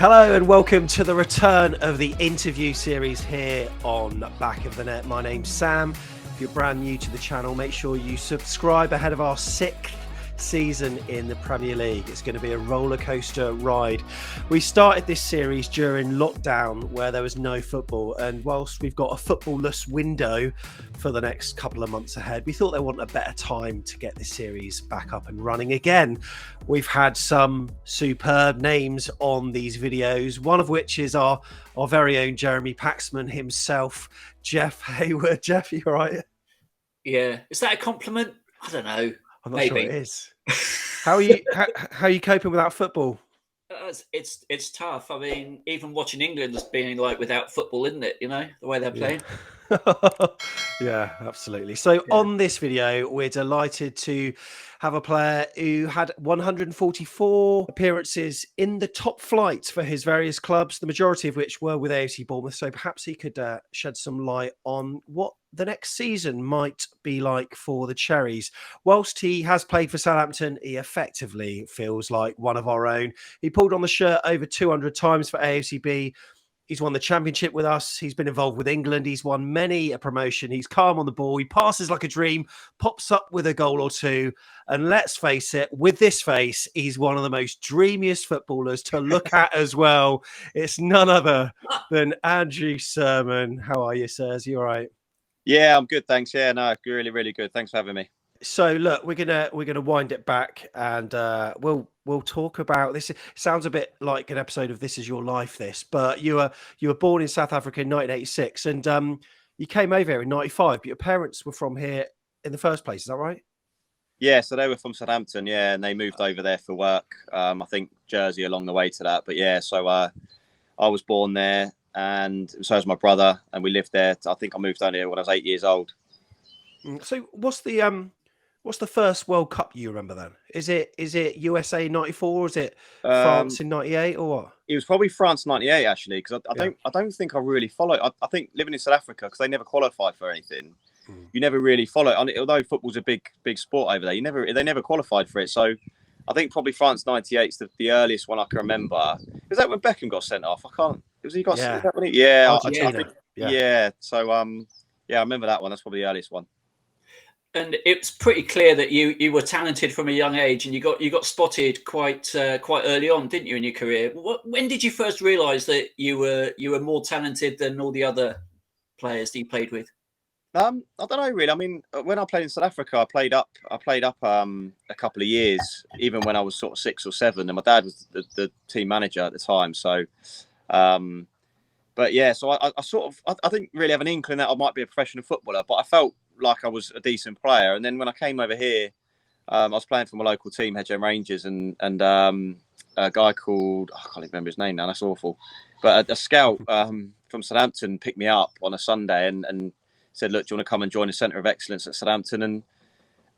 Hello and welcome to the return of the interview series here on Back of the Net. My name's Sam. If you're brand new to the channel, make sure you subscribe ahead of our 6th season in the Premier League. It's going to be a roller coaster ride. We started this series during lockdown where there was no football, and whilst we've got a football-less window for the next couple of months ahead, we thought there wasn't a better time to get this series back up and running again. We've had some superb names on these videos, one of which is our very own Jeremy Paxman himself, Jeff Hayward. Jeff, you all right? Yeah. Is that a compliment? I don't know. I'm not sure it is. How are you coping without football? It's tough. I mean, even watching England's being like without football, isn't it? You know, the way they're playing. Yeah, absolutely. So on this video, we're delighted to have a player who had 144 appearances in the top flight for his various clubs, the majority of which were with AFC Bournemouth. So perhaps he could shed some light on what the next season might be like for the Cherries. Whilst he has played for Southampton, he effectively feels like one of our own. He pulled on the shirt over 200 times for AFCB. He's won the championship with us. He's been involved with England. He's won many a promotion. He's calm on the ball. He passes like a dream, pops up with a goal or two. And let's face it, with this face, he's one of the most dreamiest footballers to look at as well. It's none other than Andrew Surman. How are you, sirs? You all right? Yeah, I'm good, thanks. Yeah, no, really, really good. Thanks for having me. So look, we're gonna wind it back, and we'll talk about this. It sounds a bit like an episode of This Is Your Life, but you were born in South Africa in 1986, and you came over here in 95. But your parents were from here in the first place. Is that right? Yeah, so they were from Southampton, yeah, and they moved over there for work. I think Jersey along the way to that, but yeah, so I was born there, and so was my brother, and we lived there. I think I moved down here when I was 8 years old. So what's the first World Cup you remember then? Is it USA 94 or is it France in 98 or what? It was probably France 98 actually, because I don't think I really followed. I think living in South Africa, because they never qualified for anything, you never really follow. Although football's a big sport over there, they never qualified for it. So I think probably France 98 is the earliest one I can remember. Is that when Beckham got sent off? I can't. Was he got? Yeah. Is that when yeah. I think, yeah. So yeah, I remember that one. That's probably the earliest one. And it's pretty clear that you were talented from a young age, and you got spotted quite early on, didn't you, in your career? When did you first realise that you were more talented than all the other players that you played with? I don't know really. I mean, when I played in South Africa, I played up a couple of years, even when I was sort of 6 or 7, and my dad was the team manager at the time. So, but yeah, so I didn't really have an inkling that I might be a professional footballer, but I felt like I was a decent player. And then when I came over here, I was playing for my local team, Hedgeham Rangers, and a guy called, I can't even remember his name now, that's awful, but a scout from Southampton picked me up on a Sunday and said, look, do you want to come and join the Centre of Excellence at Southampton? And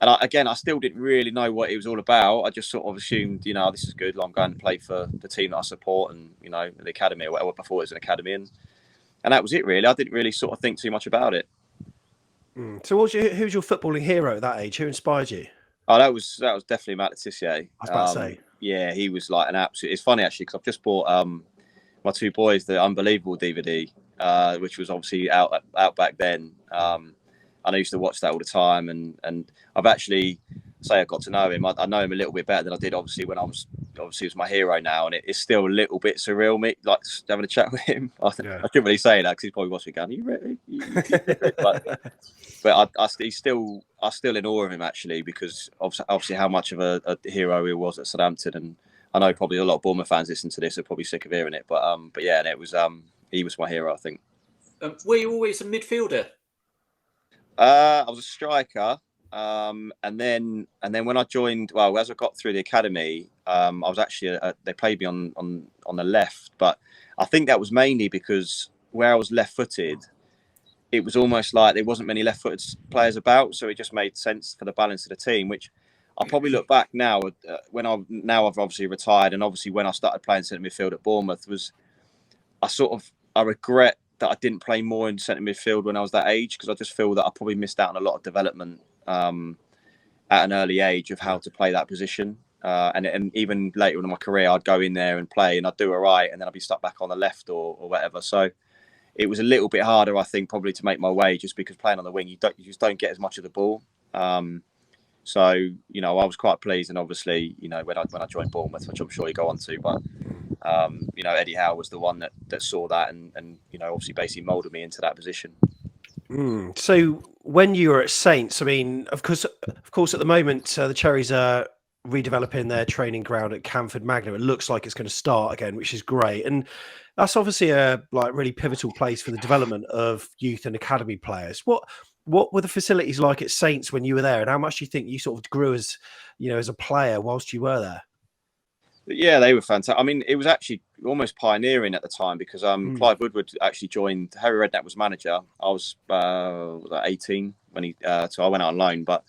I still didn't really know what it was all about. I just sort of assumed, this is good, I'm going to play for the team that I support, and the academy or whatever. Before it was an academy, and that was it really. I didn't really sort of think too much about it. So who's your footballing hero at that age? Who inspired you? Oh, that was definitely Matt Letizia. I was about to say. Yeah, he was like an absolute. It's funny actually, because I've just bought my 2 boys the Unbelievable DVD, which was obviously out back then. And I used to watch that all the time, and I've actually I got to know him. I know him a little bit better than I did obviously when he was my hero now, and it's still a little bit surreal. Me like having a chat with him. I couldn't really say that because he's probably watching going, "Are you really?" But I'm still in awe of him actually, because obviously how much of a hero he was at Southampton, and I know probably a lot of Bournemouth fans listen to this are probably sick of hearing it, but yeah, and it was he was my hero, I think. Were you always a midfielder? I was a striker, and then when I joined, well, as I got through the academy, I was actually they played me on the left, but I think that was mainly because where I was left-footed, it was almost like there wasn't many left-footed players about, so it just made sense for the balance of the team. Which I probably look back now when I've obviously retired, and obviously when I started playing centre midfield at Bournemouth, I regret that I didn't play more in centre midfield when I was that age, because I just feel that I probably missed out on a lot of development at an early age of how to play that position. And even later in my career, I'd go in there and play, and I'd do all right, and then I'd be stuck back on the left or whatever. So it was a little bit harder, I think, probably to make my way, just because playing on the wing, you just don't get as much of the ball. So you know, I was quite pleased, and obviously, you know, when I joined Bournemouth, which I'm sure you go on to, but you know, Eddie Howe was the one that saw that, and you know, obviously, basically moulded me into that position. So when you were at Saints, I mean, of course, at the moment, the Cherries are redeveloping their training ground at Camford Magna. It looks like it's going to start again, which is great, and that's obviously a really pivotal place for the development of youth and academy players. What were the facilities like at Saints when you were there, and how much do you think you sort of grew as, you know, as a player whilst you were there? Yeah, they were fantastic. I mean, it was actually almost pioneering at the time, because Clive Woodward actually joined. Harry Redknapp was manager. I was 18 when he, so I went out on loan. But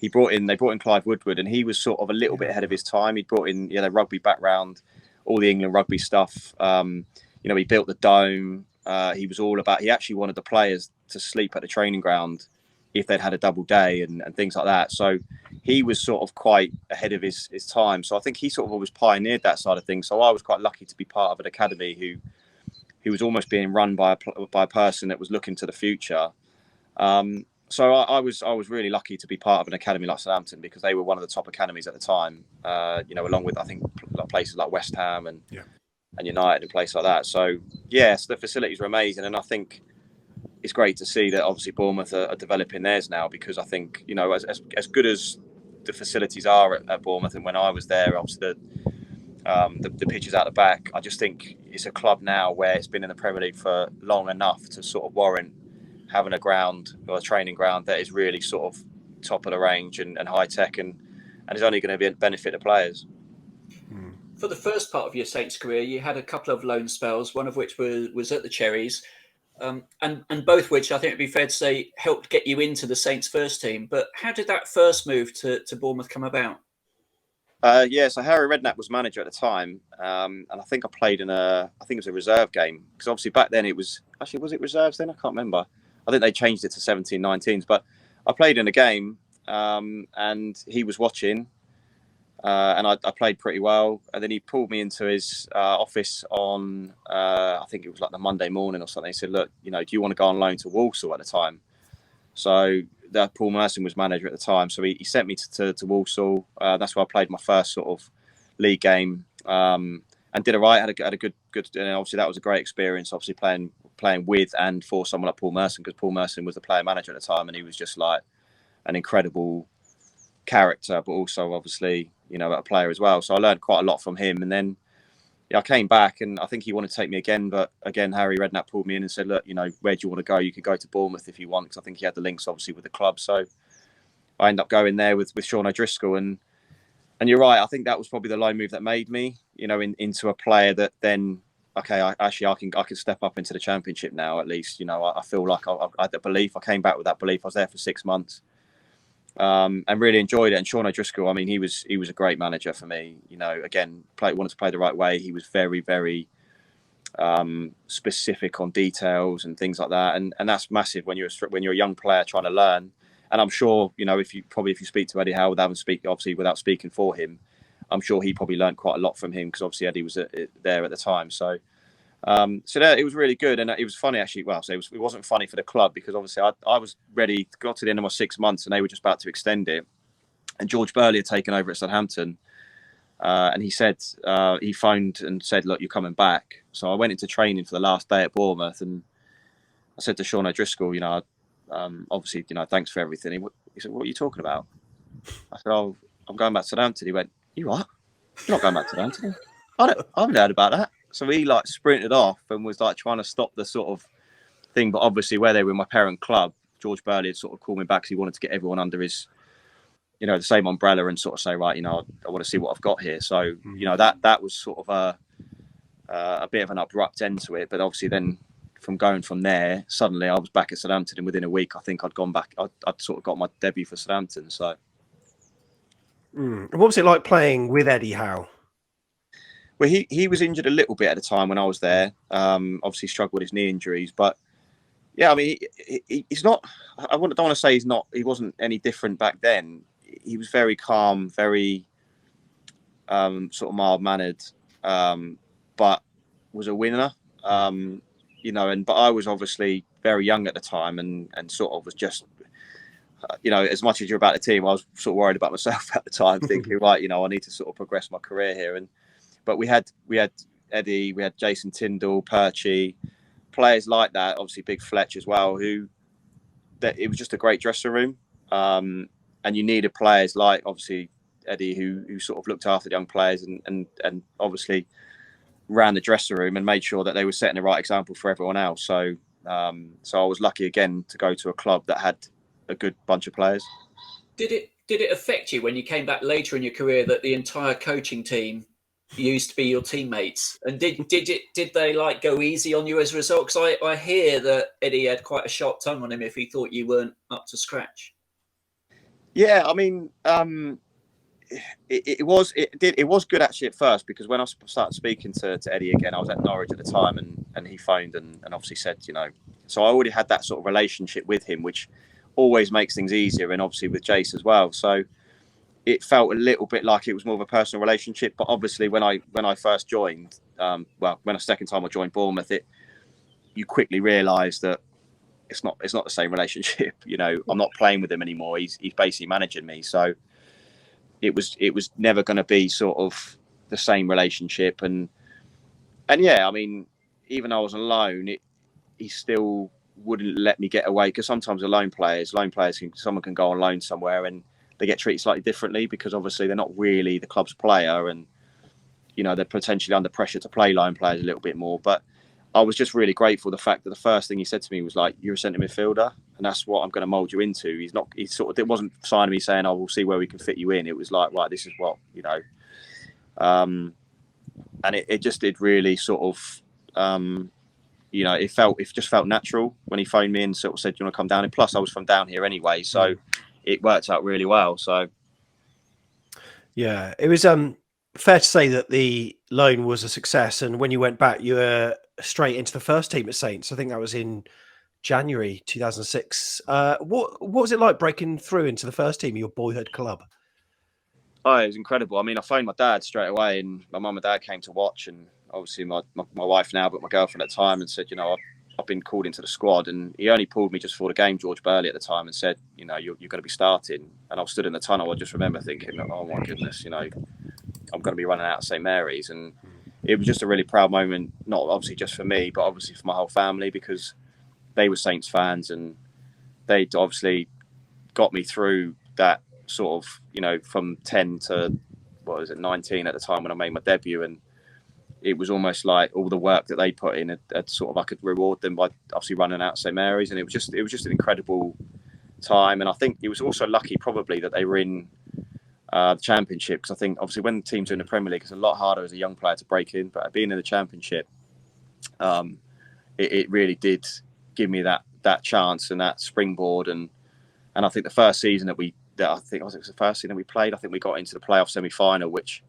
they brought in Clive Woodward, and he was sort of a little bit ahead of his time. He brought in, you know, rugby background, all the England rugby stuff. You know, he built the dome. He was all about. He actually wanted the players to sleep at the training ground if they'd had a double day and things like that. So he was sort of quite ahead of his time. So I think he sort of always pioneered that side of things. So I was quite lucky to be part of an academy who was almost being run by a person that was looking to the future. So I was really lucky to be part of an academy like Southampton, because they were one of the top academies at the time. You know, along with, I think, places like West Ham and United and places like that. So yes, the facilities were amazing, and I think it's great to see that obviously Bournemouth are developing theirs now, because I think, you know, as good as the facilities are at Bournemouth, and when I was there, obviously the pitches out the back, I just think it's a club now where it's been in the Premier League for long enough to sort of warrant having a ground or a training ground that is really sort of top of the range and high tech, and is only going to benefit the players. For the first part of your Saints career, you had a couple of loan spells, one of which was at the Cherries. And both which, I think it'd be fair to say, helped get you into the Saints first team. But how did that first move to Bournemouth come about? So Harry Redknapp was manager at the time, and I think I played I think it was a reserve game, because obviously back then was it reserves then? I can't remember. I think they changed it to 17, 19s, but I played in a game, and he was watching, and I played pretty well. And then he pulled me into his office on, I think it was like the Monday morning or something. He said, "Look, you know, do you want to go on loan to Walsall at the time?" So that Paul Merson was manager at the time. So he sent me to Walsall. That's where I played my first sort of league game, and did all right. Had a good, and obviously that was a great experience. Obviously playing with and for someone like Paul Merson, because Paul Merson was the player manager at the time, and he was just like an incredible character, but also obviously, you know, a player as well. So I learned quite a lot from him. And then I came back, and I think he wanted to take me again, but again, Harry Redknapp pulled me in and said, "Look, you know, where do you want to go? You could go to Bournemouth if you want," because I think he had the links obviously with the club. So I ended up going there with Sean O'Driscoll, and you're right. I think that was probably the loan move that made me, you know, into a player that then, okay, I can step up into the Championship now. At least, you know, I feel like I had that belief. I came back with that belief. I was there for 6 months. And really enjoyed it. And Sean O'Driscoll, I mean, he was a great manager for me. You know, again, wanted to play the right way. He was very, very specific on details and things like that. And that's massive when you're a young player trying to learn. And I'm sure, you know, if you speak to Eddie Howe without speaking for him, I'm sure he probably learned quite a lot from him, because obviously Eddie was there at the time. So it was really good, and it was funny actually. Well, so it wasn't funny for the club, because obviously I was ready, got to the end of my 6 months, and they were just about to extend it. And George Burley had taken over at Southampton, and he said he phoned and said, "Look, you're coming back." So I went into training for the last day at Bournemouth, and I said to Sean O'Driscoll, you know, obviously, you know, thanks for everything. He said, "What are you talking about?" I said, "Oh, I'm going back to Southampton." He went, "You what? You're not going back to Southampton?" I haven't heard about that. So he like sprinted off and was like trying to stop the sort of thing. But obviously, where they were my parent club, George Burley had sort of called me back because he wanted to get everyone under his, you know, the same umbrella, and sort of say, right, you know, I want to see what I've got here. So, you know, that was sort of a bit of an abrupt end to it. But obviously then from there, suddenly I was back at Southampton, and within a week, I think I'd gone back. I'd sort of got my debut for Southampton. So. What was it like playing with Eddie Howe? Well, he was injured a little bit at the time when I was there. Obviously struggled with his knee injuries, but yeah, I mean, he's not. I don't want to say he wasn't any different back then. He was very calm, very sort of mild-mannered, but was a winner. But I was obviously very young at the time, and sort of was just, as much as you're about the team, I was sort of worried about myself at the time, thinking, right, I need to sort of progress my career here. But we had Eddie, we had Jason Tindall, Perchie, players like that, obviously Big Fletch as well, it was just a great dressing room. And you needed players like, obviously, Eddie, who sort of looked after the young players and obviously ran the dressing room and made sure that they were setting the right example for everyone else. So I was lucky again to go to a club that had a good bunch of players. Did it affect you when you came back later in your career that the entire coaching team used to be your teammates? And did they like go easy on you as a result? Because I hear that Eddie had quite a sharp tongue on him if he thought you weren't up to scratch. Yeah, I mean, it was good actually at first, because when I started speaking to Eddie again, I was at Norwich at the time, and he phoned and obviously said, so I already had that sort of relationship with him, which always makes things easier, and obviously with Jace as well. So it felt a little bit like it was more of a personal relationship. But obviously when I first joined, when the second time I joined Bournemouth, you quickly realise that it's not the same relationship. I'm not playing with him anymore. He's basically managing me. So it was never going to be sort of the same relationship. And yeah, I mean, even though I was on loan, he still wouldn't let me get away, because sometimes loan players someone can go on loan somewhere and they get treated slightly differently, because obviously they're not really the club's player, and they're potentially under pressure to play loan players a little bit more. But I was just really grateful the fact that the first thing he said to me was like, "You're a centre midfielder, and that's what I'm going to mould you into." It wasn't signing me saying, "Oh, we'll see where we can fit you in." It was like, right, this is what and it just did really sort of it just felt natural when he phoned me and sort of said, "Do you want to come down?" And plus, I was from down here anyway, so it worked out really well. So yeah, it was fair to say that the loan was a success, and when you went back, you were straight into the first team at Saints. I think that was in January 2006. What was it like breaking through into the first team of your boyhood club? Oh, it was incredible. I mean, I phoned my dad straight away, and my mum and dad came to watch, and obviously my wife now, but my girlfriend at the time, and said, I've been called into the squad. And he only pulled me just for the game, George Burley at the time, and said, you're going to be starting. And I was stood in the tunnel. I just remember thinking, oh my goodness, I'm going to be running out of St Mary's. And it was just a really proud moment, not obviously just for me, but obviously for my whole family, because they were Saints fans, and they obviously got me through that sort of, from 10 to 19 at the time when I made my debut. And it was almost like all the work that they put in, sort of I could reward them by obviously running out of St Mary's. And it was just an incredible time. And I think it was also lucky probably that they were in the Championship, because I think obviously when teams are in the Premier League, it's a lot harder as a young player to break in. But being in the Championship, it really did give me that chance and that springboard. And I think the first season it was the first season we played, I think we got into the playoff semi-final, which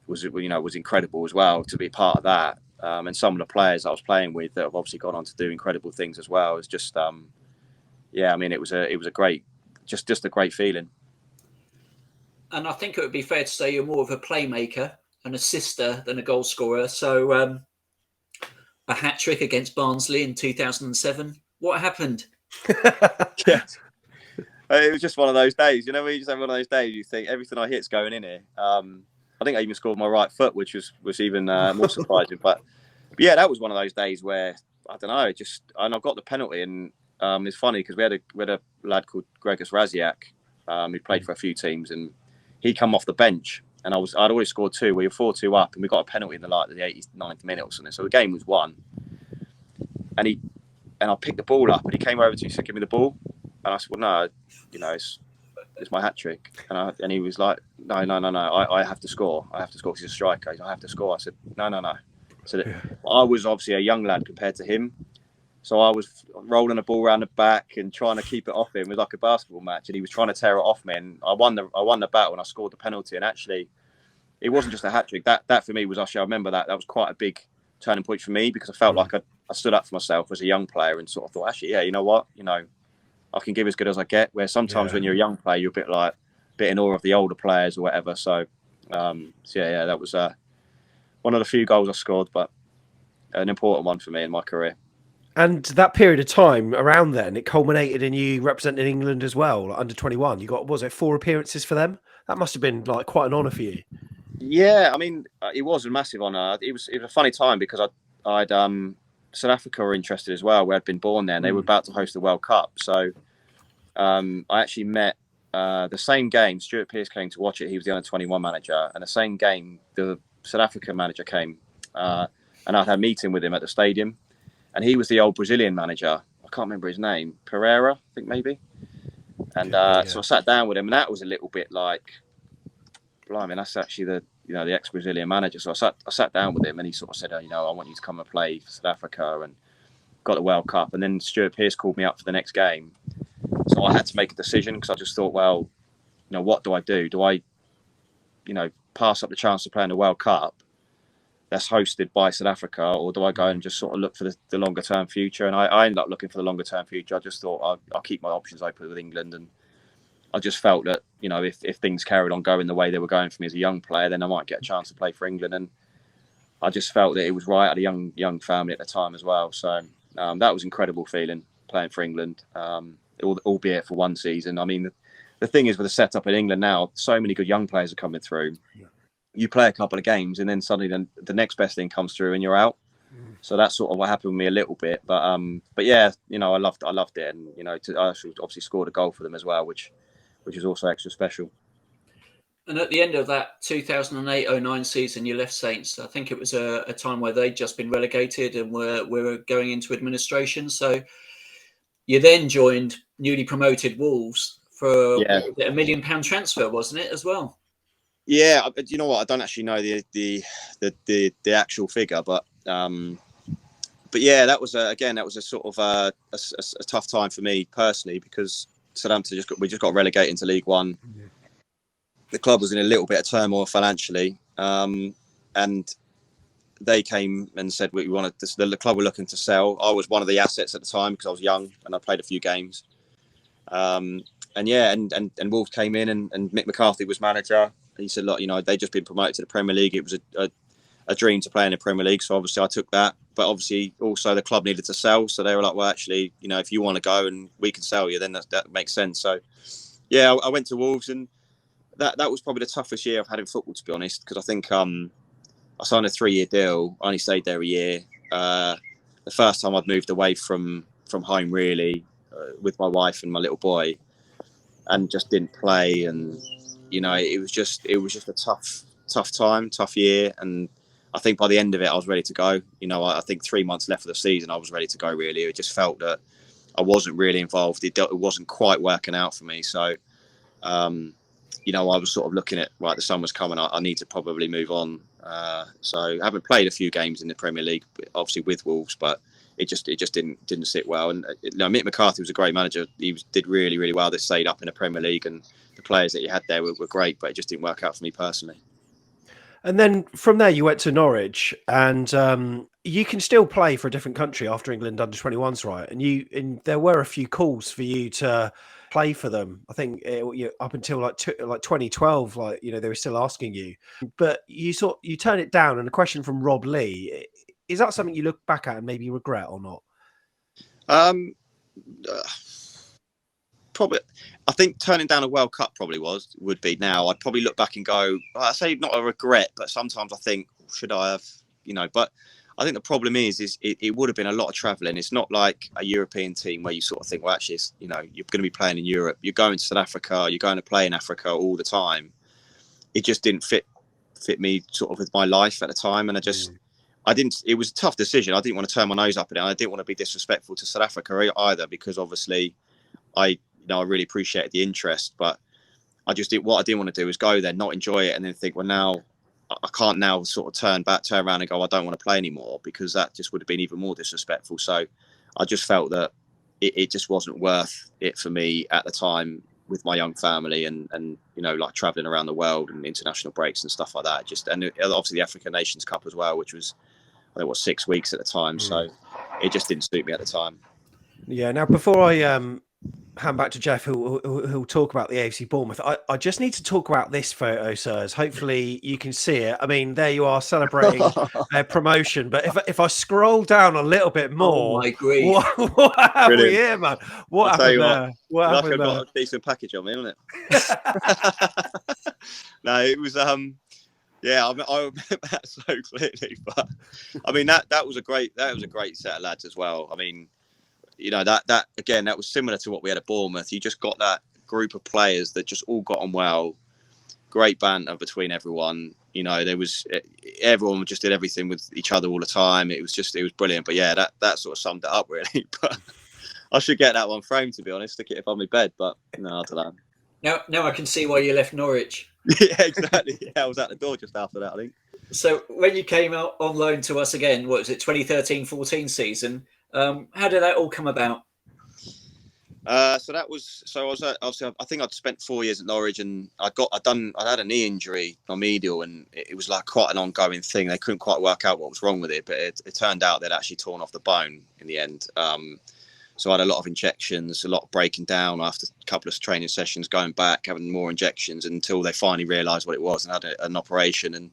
was incredible as well to be part of that. And some of the players I was playing with that have obviously gone on to do incredible things as well. It's just I mean, it was a great, just a great feeling. And I think it would be fair to say you're more of a playmaker, an assister than a goal scorer. So a hat-trick against Barnsley in 2007. What happened? Yeah. It was just one of those days, when you just have one of those days, you think everything I hit's going in here. I think I even scored my right foot, which was even more surprising. But yeah, that was one of those days where, I don't know, and I got the penalty. And it's funny because we had a lad called Gregos Raziak, who played for a few teams, and he come off the bench, and I'd already scored 2. We were 4-2 up, and we got a penalty in the 89th minute or something. So the game was won. And I picked the ball up, and he came over to me and said, "Give me the ball." And I said, "Well, no, it's my hat trick." And he was like, No. I have to score. I have to score because he's a striker. I have to score. I said, No. So I was obviously a young lad compared to him. So I was rolling the ball around the back and trying to keep it off him. It was like a basketball match, and he was trying to tear it off me. And I won the battle, and I scored the penalty. And actually, it wasn't just a hat trick. That for me was actually, I remember that was quite a big turning point for me, because I felt like I stood up for myself as a young player and sort of thought, actually, yeah, you know what, I can give as good as I get. Where sometimes when you're a young player, you're a bit in awe of the older players or whatever. So So yeah, that was one of the few goals I scored, but an important one for me in my career. And that period of time around then, it culminated in you representing England as well, like under 21. You got, was it 4 appearances for them? That must have been like quite an honour for you. Yeah, I mean, it was a massive honour. It was a funny time because I'd South Africa were interested as well. We had been born there, and they were about to host the World Cup. So I actually met the same game. Stuart Pearce came to watch it. He was the under 21 manager, and the same game the South Africa manager came, and I had a meeting with him at the stadium. And he was the old Brazilian manager. I can't remember his name. Pereira, I think maybe. And so I sat down with him, and that was a little bit like, blimey, that's actually the ex-Brazilian manager. So I sat down with him, and he sort of said, I want you to come and play for South Africa, and got the World Cup. And then Stuart Pearce called me up for the next game. So I had to make a decision because I just thought, well, what do I do? Do I, pass up the chance of playing the World Cup that's hosted by South Africa, or do I go and just sort of look for the longer term future? And I ended up looking for the longer term future. I just thought I'll keep my options open with England, and I just felt that if things carried on going the way they were going for me as a young player, then I might get a chance to play for England. And I just felt that it was right. I had a young family at the time as well, so that was an incredible feeling playing for England, albeit for one season. I mean, the thing is with the setup in England now, so many good young players are coming through. Yeah. You play a couple of games, and then suddenly the next best thing comes through, and you're out. So that's sort of what happened with me a little bit. But yeah, I loved it, and I obviously scored a goal for them as well, which is also extra special. And at the end of that 2008-09 season, you left Saints. I think it was a time where they'd just been relegated and were going into administration. So you then joined newly promoted Wolves for £1 million transfer, wasn't it, as well? Yeah, you know what? I don't actually know the actual figure, but yeah, that was a sort of a tough time for me personally because Southampton we just got relegated into League One. Yeah. The club was in a little bit of turmoil financially, and they came and said we wanted the club were looking to sell. I was one of the assets at the time because I was young and I played a few games. And Wolves came in and Mick McCarthy was manager. He said, look, they'd just been promoted to the Premier League. It was a dream to play in the Premier League. So obviously I took that. But obviously also the club needed to sell. So they were like, well, actually, if you want to go and we can sell you, then that makes sense. So, yeah, I went to Wolves, and that was probably the toughest year I've had in football, to be honest, because I think I signed a 3-year deal. I only stayed there a year. The first time I'd moved away from home, really, with my wife and my little boy, and just didn't play. And it was just a tough year. And I think by the end of it, I was ready to go. I think 3 months left of the season, I was ready to go. Really, it just felt that I wasn't really involved. It wasn't quite working out for me. So, I was sort of looking at, right, the summer's coming. I need to probably move on. So I haven't played a few games in the Premier League, obviously with Wolves, but it just didn't sit well. And Mick McCarthy was a great manager. He did really, really well. They stayed up in the Premier League, and the players that he had there were great, but it just didn't work out for me personally. And then from there, you went to Norwich, and you can still play for a different country after England under 21s, right? And there were a few calls for you to play for them. I think up until like 2012, they were still asking you, but you turn it down. And a question from Rob Lee: is that something you look back at and maybe regret or not? Probably. I think turning down a World Cup would be now. I'd probably look back and go, I say not a regret, but sometimes I think, should I have, but I think the problem is it would have been a lot of travelling. It's not like a European team where you sort of think, well, actually, you're going to be playing in Europe. You're going to South Africa. You're going to play in Africa all the time. It just didn't fit me sort of with my life at the time. And it was a tough decision. I didn't want to turn my nose up at it. I didn't want to be disrespectful to South Africa either, because obviously I really appreciated the interest, but what I didn't want to do is go there, not enjoy it, and then think, well, now I can't now sort of turn around and go, I don't want to play anymore, because that just would have been even more disrespectful. So I just felt that it just wasn't worth it for me at the time with my young family and like traveling around the world and international breaks and stuff like that. And obviously the African Nations Cup as well, which was, I think, 6 weeks at the time. So it just didn't suit me at the time. Yeah. Now, before I hand back to Jeff, who'll talk about the AFC Bournemouth. I just need to talk about this photo, sirs. Hopefully you can see it. I mean, there you are celebrating promotion. But if I scroll down a little bit more, Oh my grief! What have we Brilliant. here, man? What I'll tell happened you there? What Like happened I've there? got a decent package on me, isn't it? No, it was yeah, I remember that so clearly. But I mean that was a great set of lads as well. I mean, you know, that again, that was similar to what we had at Bournemouth. You just got that group of players that just all got on well. Great banter between everyone. You know, everyone just did everything with each other all the time. It was brilliant. But yeah, that sort of summed it up really. But I should get that one framed, to be honest. Stick it above my bed. But no, I don't know. Now I can see why you left Norwich. Yeah, exactly. Yeah, I was at the door just after that, I think. So when you came out on loan to us again, what was it, 2013-14 season? How did that all come about? I think I'd spent 4 years at Norwich, and I had a knee injury, my medial, and it was like quite an ongoing thing. They couldn't quite work out what was wrong with it, but it turned out they'd actually torn off the bone in the end. So I had a lot of injections, a lot of breaking down after a couple of training sessions, going back, having more injections until they finally realised what it was and had an operation. And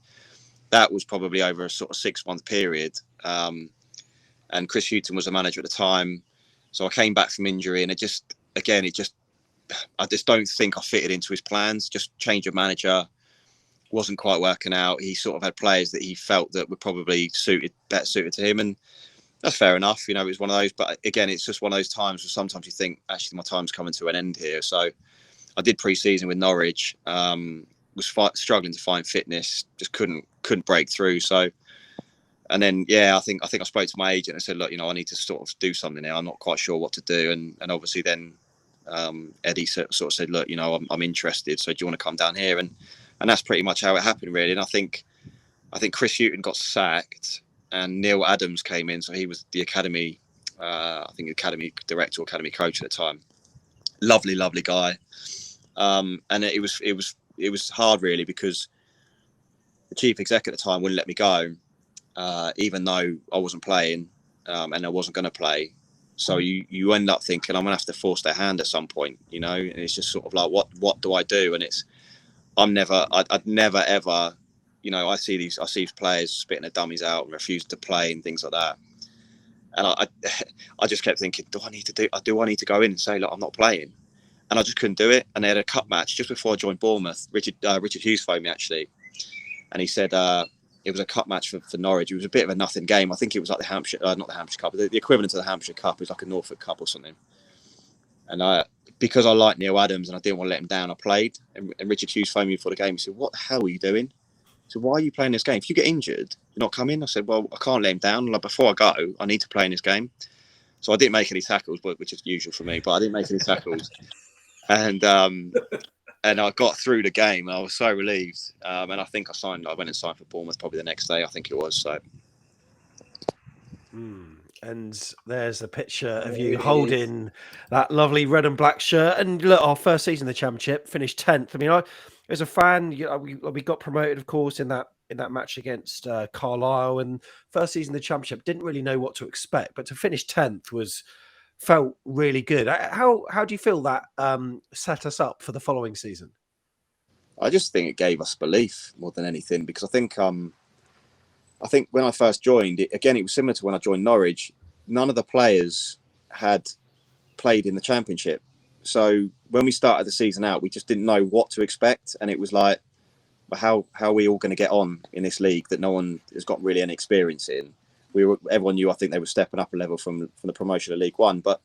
that was probably over a sort of 6-month period. And Chris Hughton was the manager at the time. So I came back from injury, and I just don't think I fitted into his plans. Just change of manager, wasn't quite working out. He sort of had players that he felt that were probably better suited to him. And that's fair enough. You know, it was one of those. But again, it's just one of those times where sometimes you think, actually, my time's coming to an end here. So I did pre-season with Norwich. Was struggling to find fitness. Just couldn't break through. So, and then I think I spoke to my agent and said, look, you know, I need to sort of do something now. I'm not quite sure what to do. And obviously then Eddie sort of said, look, you know, I'm interested. So do you want to come down here? And that's pretty much how it happened, really. And I think Chris Hughton got sacked, and Neil Adams came in. So he was the academy, academy director or academy coach at the time. Lovely guy. And it was hard, really, because the chief exec at the time wouldn't let me go, even though I wasn't playing, and I wasn't going to play. So you end up thinking, I'm going to have to force their hand at some point, you know. And it's just sort of like, what do I do? And I'd never ever, you know, I see these players spitting their dummies out and refusing to play and things like that. And I just kept thinking, do I need to go in and say, look, I'm not playing? And I just couldn't do it. And they had a cup match just before I joined Bournemouth. Richard Hughes phoned me, actually, and he said it was a cup match for Norwich. It was a bit of a nothing game. I think it was like the Hampshire, not the Hampshire Cup, the equivalent to the Hampshire Cup. It was like a Norfolk Cup or something. And because I liked Neil Adams and I didn't want to let him down, I played. And Richard Hughes phoned me before the game. He said, what the hell are you doing? So why are you playing this game? If you get injured, you're not coming. I said, well, I can't let him down. Like, before I go, I need to play in this game. So I didn't make any tackles, which is usual for me, but I didn't make any tackles. And I got through the game, and I was so relieved. And I think I went and signed for Bournemouth probably the next day, I think it was. So. And there's a picture of you holding that lovely red and black shirt. And look, our first season in the Championship, finished 10th. I mean, as a fan, we got promoted, of course, in that match against Carlisle. And first season in the Championship, didn't really know what to expect. But to finish 10th felt really good. How do you feel that set us up for the following season? I just think it gave us belief more than anything, because I think when I first joined, it was similar to when I joined Norwich. None of the players had played in the Championship. So when we started the season out, we just didn't know what to expect. And it was like, well, how are we all going to get on in this league that no one has got really any experience in? Everyone knew, I think, they were stepping up a level from the promotion of League One. But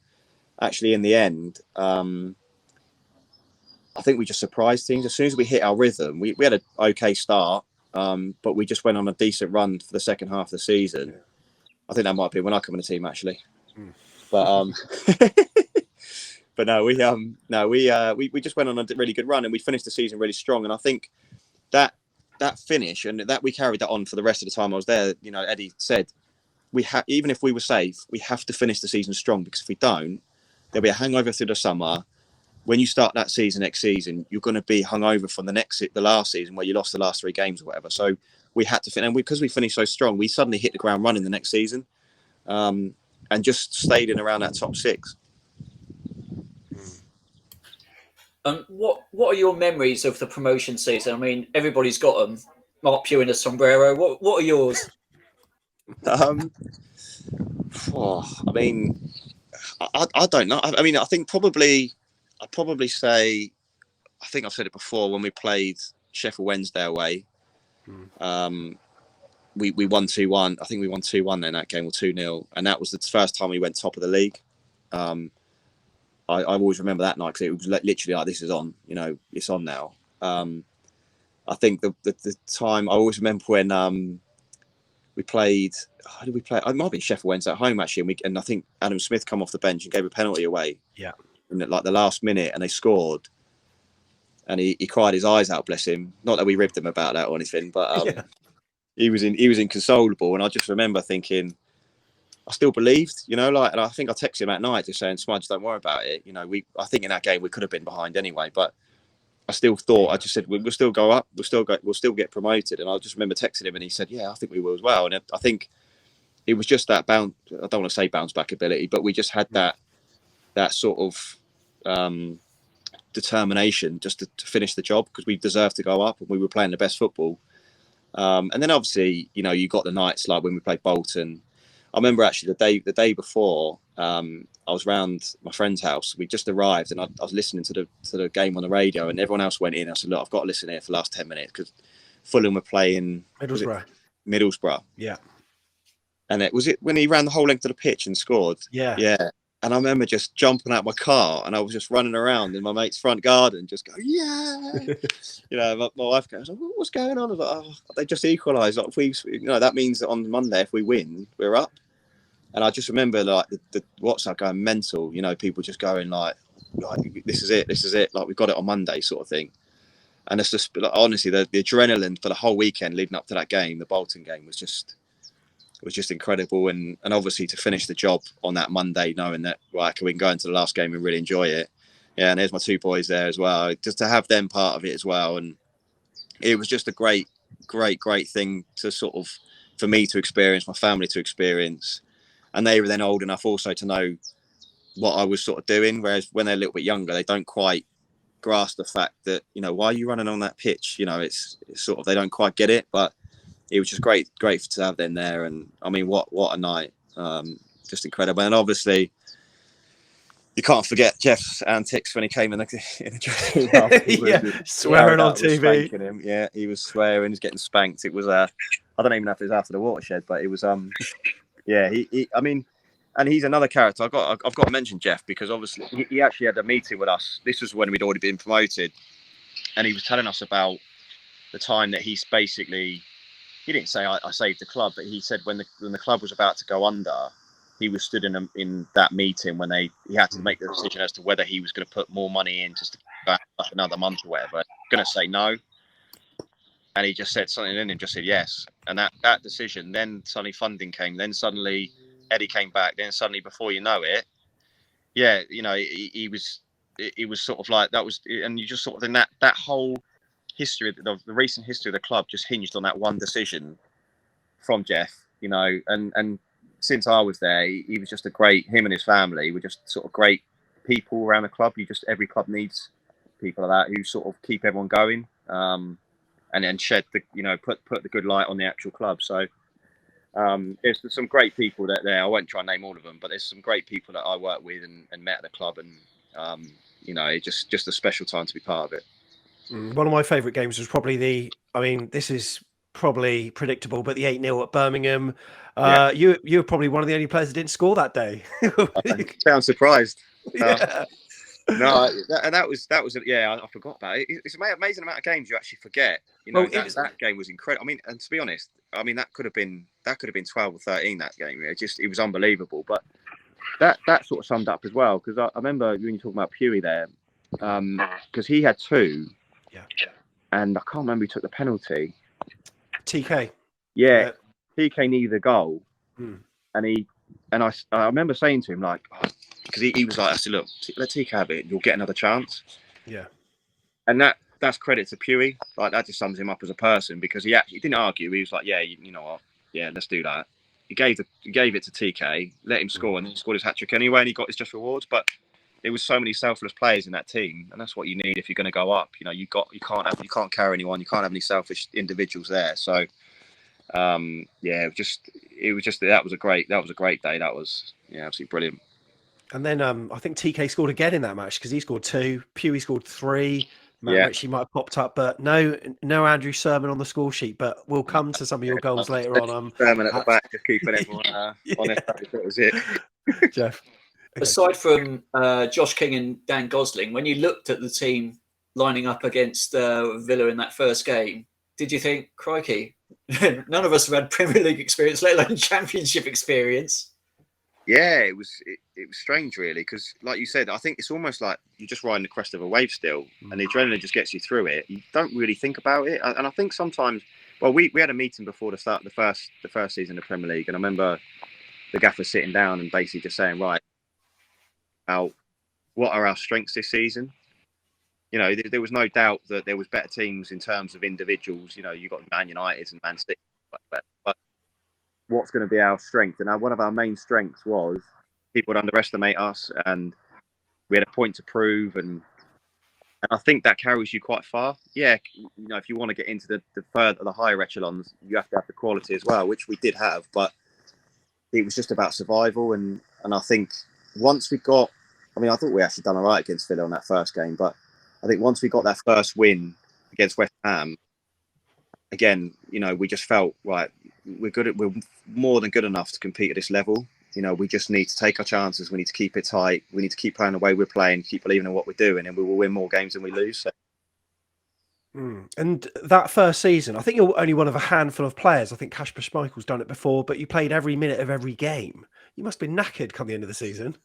actually, in the end, I think we just surprised teams. As soon as we hit our rhythm, we had an okay start. But we just went on a decent run for the second half of the season. I think that might be when I come in the team, actually. But but no, we just went on a really good run, and we finished the season really strong. And I think that finish, and that we carried that on for the rest of the time I was there. You know, Eddie said, even if we were safe, we have to finish the season strong, because if we don't, there'll be a hangover through the summer. When you start that season next season, you're going to be hungover from the last season where you lost the last 3 games or whatever. So we had to finish, and because we finished so strong, we suddenly hit the ground running the next season, and just stayed in around that top 6. What are your memories of the promotion season? I mean, everybody's got them. Mark Pugh in a sombrero. What are yours? I mean, I don't know. I mean, I think I'd probably say, I think I've said it before, when we played Sheffield Wednesday away, we won 2-1. I think we won 2-1 then that game, or 2-0. And that was the first time we went top of the league. I always remember that night, because it was literally like, this is on, it's on now. I think the time, I always remember when we played, how did we play? It might have been Sheffield Wednesday at home, actually. And I think Adam Smith come off the bench and gave a penalty away. Yeah. In like the last minute, and they scored. And he cried his eyes out, bless him. Not that we ribbed him about that or anything, but he was inconsolable. And I just remember thinking, I still believed, and I think I texted him at night just saying, Smudge, don't worry about it. I think in that game we could have been behind anyway, but I still thought, I just said, we'll still go up, we'll still get promoted. And I just remember texting him, and he said, yeah, I think we will as well. And I think it was just that I don't want to say bounce back ability, but we just had that sort of determination just to finish the job, because we deserved to go up and we were playing the best football. And then obviously, you got the nights like when we played Bolton. I remember actually the day before, I was round my friend's house. We just arrived, and I was listening to the game on the radio, and everyone else went in. I said, look, I've got to listen here for the last 10 minutes, because Fulham were playing Middlesbrough. Yeah. And it was when he ran the whole length of the pitch and scored. Yeah. And I remember just jumping out my car, and I was just running around in my mate's front garden, just going, yeah. My wife goes, what's going on? I was like, they just equalised. Like, if we, that means that on Monday, if we win, we're up. And I just remember like the WhatsApp going mental. People just going like, this is it. Like, we've got it on Monday, sort of thing. And it's just, like, honestly, the adrenaline for the whole weekend leading up to that game, the Bolton game, was just incredible. And obviously to finish the job on that Monday, knowing that, right, we can go into the last game and really enjoy it. Yeah, and there's my two boys there as well, just to have them part of it as well. And it was just a great thing to sort of, for me to experience, my family to experience. And they were then old enough also to know what I was sort of doing, whereas when they're a little bit younger, they don't quite grasp the fact that, why are you running on that pitch? It's sort of, they don't quite get it. But it was just great to have them there. And I mean, what a night. Just incredible. And obviously you can't forget Jeff's antics when he came in the dressing room. Swearing on TV. Him. Yeah, he was swearing, he's getting spanked. It was I don't even know if it was after the watershed, but it was yeah, I mean, and he's another character. I've got to mention Jeff, because obviously he actually had a meeting with us. This was when we'd already been promoted, and he was telling us about the time that he's basically, he didn't say I saved the club, but he said when the club was about to go under, he was stood in that meeting when he had to make the decision as to whether he was going to put more money in just to back up another month or whatever. Going to say no, and he just said something in him, just said yes. And that decision, then suddenly funding came, then suddenly Eddie came back, then suddenly before you know it, yeah, he was sort of like that was, and you just sort of, in that whole history, the recent history of the club just hinged on that one decision from Jeff, and since I was there, he was just him and his family were just sort of great people around the club. Every club needs people like that who sort of keep everyone going, and then shed put the good light on the actual club. So there's some great people there. I won't try and name all of them, but there's some great people that I work with and met at the club, and it's just a special time to be part of it. One of my favourite games was probably this is probably predictable, but the 8-0 at Birmingham. You were probably one of the only players that didn't score that day. I sound surprised. Yeah. No, that was I forgot about it. It's an amazing amount of games you actually forget. That game was incredible. I mean, and to be honest, that could have been 12 or 13. That game, it was unbelievable. But that sort of summed up as well, because I remember when you talking about Pewey there, because he had two, and I can't remember who took the penalty. TK. Yeah, TK needed a goal, and I remember saying to him, like, because he was like, I said, look, let TK have it, you'll get another chance. Yeah. And that's credit to Pewey. Like, that just sums him up as a person, because he didn't argue. He was like, yeah, you know what? Yeah, let's do that. He gave it to TK, let him score, and he scored his hat-trick anyway, and he got his just rewards. But so many selfless players in that team, and that's what you need if you're going to go up. You know, you can't carry anyone, you can't have any selfish individuals there. So yeah, it was just that was a great day. That was absolutely brilliant. And then I think TK scored again in that match because he scored 2, Pewey scored 3. Matt Yeah. Ritchie might have popped up, but no Andrew Surman on the score sheet. But we'll come to some of your goals later on. Surman at the back, just keeping everyone on their toes. That was it. Jeff. Okay. Aside from Josh King and Dan Gosling, when you looked at the team lining up against Villa in that first game, did you think, crikey, none of us have had Premier League experience, let alone Championship experience? Yeah, it was strange, really, because like you said, I think it's almost like you're just riding the crest of a wave still, and the adrenaline just gets you through it. You don't really think about it, and I think sometimes, well, we had a meeting before the start of the first season of the Premier League, and I remember the gaffer sitting down and basically just saying, right, what are our strengths this season? You know, there was no doubt that there was better teams in terms of individuals. You know, you got Man United and Man City, but what's going to be our strength? And one of our main strengths was people would underestimate us, and we had a point to prove. And I think that carries you quite far. Yeah, you know, if you want to get into the higher echelons, you have to have the quality as well, which we did have. But it was just about survival. And I think once we got, I mean, I thought we actually done all right against Villa on that first game, but I think once we got that first win against West Ham, again, you know, we just felt right. We're more than good enough to compete at this level. You know, we just need to take our chances. We need to keep it tight. We need to keep playing the way we're playing, keep believing in what we're doing, and we will win more games than we lose. So. And that first season, I think you're only one of a handful of players. I think Kasper Schmeichel's done it before, but you played every minute of every game. You must be knackered come the end of the season.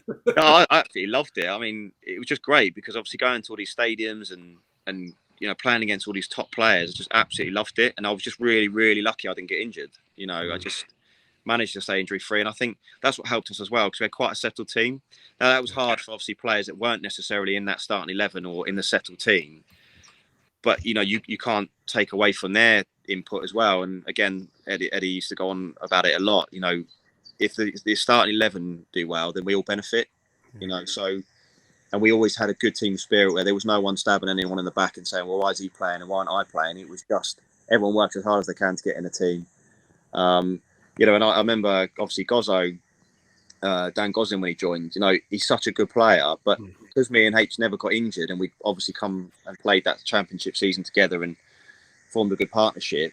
No, I absolutely loved it. I mean, it was just great because obviously going to all these stadiums and you know, playing against all these top players, I just absolutely loved it. And I was just really, really lucky I didn't get injured. You know, I just managed to stay injury free. And I think that's what helped us as well because we had quite a settled team. Now, that was hard for obviously players that weren't necessarily in that starting 11 or in the settled team. But, you know, you can't take away from their input as well. And again, Eddie used to go on about it a lot. You know, if the starting 11 do well, then we all benefit, you know. So, and we always had a good team spirit where there was no one stabbing anyone in the back and saying, well, why is he playing and why aren't I playing? It was just everyone works as hard as they can to get in the team. You know, and I remember obviously Gozzo, Dan Gosling, when he joined, you know, he's such a good player, but because me and H never got injured and we obviously come and played that championship season together and formed a good partnership,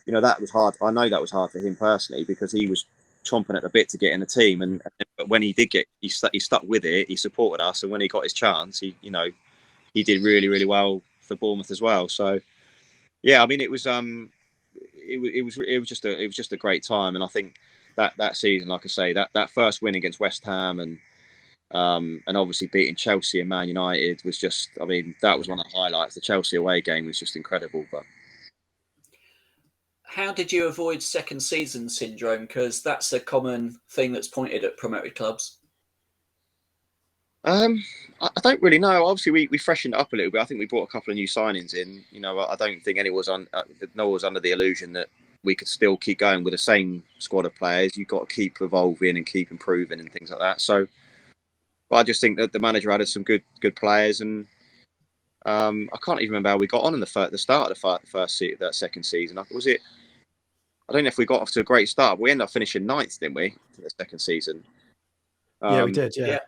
you know, that was hard. I know that was hard for him personally because he was chomping at the bit to get in the team, but when he did get, he stuck with it. He supported us, and when he got his chance, he did really, really well for Bournemouth as well. So, yeah, I mean, it was just a great time, and I think that season, like I say, that first win against West Ham and obviously beating Chelsea and Man United was just, I mean, that was one of the highlights. The Chelsea away game was just incredible, but. How did you avoid second season syndrome? Because that's a common thing that's pointed at promoted clubs. I don't really know. Obviously, we freshened it up a little bit. I think we brought a couple of new signings in. You know, I don't think anyone was under the illusion that we could still keep going with the same squad of players. You've got to keep evolving and keep improving and things like that. So, but I just think that the manager added some good players, and I can't even remember how we got on in the start of that second season. Was it? I don't know if we got off to a great start. But we ended up finishing ninth, didn't we, for the second season? Yeah, we did. Yeah.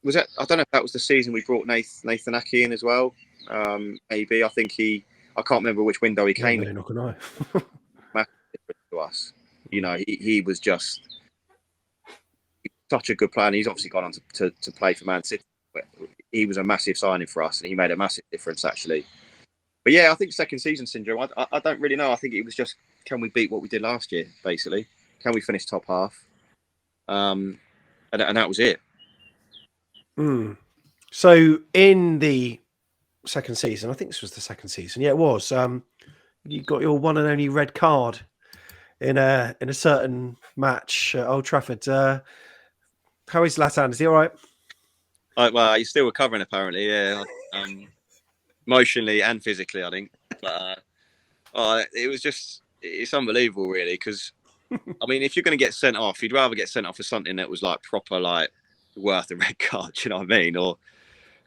Was that? I don't know if that was the season we brought Nathan Aki in as well. Maybe I can't remember which window he came in. Not gonna Massive difference to us. You know, he was just such a good player. And he's obviously gone on to play for Man City. But he was a massive signing for us, and he made a massive difference actually. But yeah, I think second season syndrome. I don't really know. I think it was just, can we beat what we did last year? Basically, can we finish top half? And that was it. So in the second season, I think this was the second season. Yeah, it was. You got your one and only red card in a certain match at Old Trafford. How is Zlatan? Is he all right? Well, he's still recovering apparently. Yeah, emotionally and physically, I think. But it's unbelievable, really. Because I mean, if you're going to get sent off, you'd rather get sent off for something that was like proper, like, worth a red card. Do you know what I mean?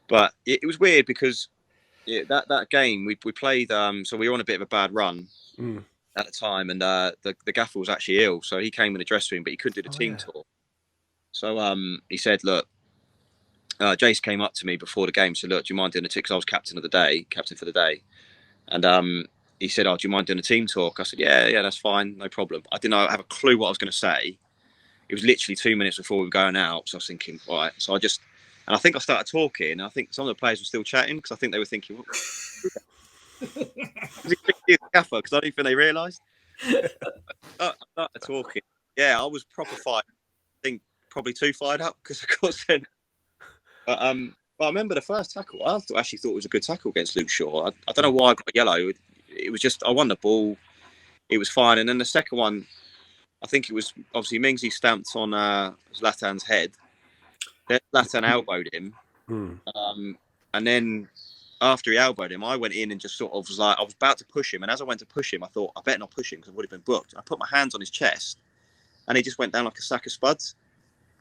But it was weird because that game we played. So we were on a bit of a bad run at the time, and the gaffer was actually ill, so he came in the dressing room, but he couldn't do the team tour. So he said, "Look." Jace came up to me before the game, said, "Look, do you mind doing a tick?" Because I was captain for the day, and he said, "Oh, do you mind doing a team talk?" I said, "Yeah, that's fine, no problem." I didn't have a clue what I was going to say. It was literally 2 minutes before we were going out, so I was thinking, right. So I think I started talking, and I think some of the players were still chatting because I think they were thinking, "What?" Was it gaffer? Because I don't think they realised. I started talking. Yeah, I was proper fired. I think probably too fired up because of course then. But I remember the first tackle. I actually thought it was a good tackle against Luke Shaw. I don't know why I got yellow. It was just I won the ball. It was fine. And then the second one, I think it was obviously Mingsley stamped on Zlatan's head. Then Zlatan elbowed him. And then after he elbowed him, I went in and just sort of was like, I was about to push him. And as I went to push him, I thought, I better not push him because I would have been booked. I put my hands on his chest and he just went down like a sack of spuds.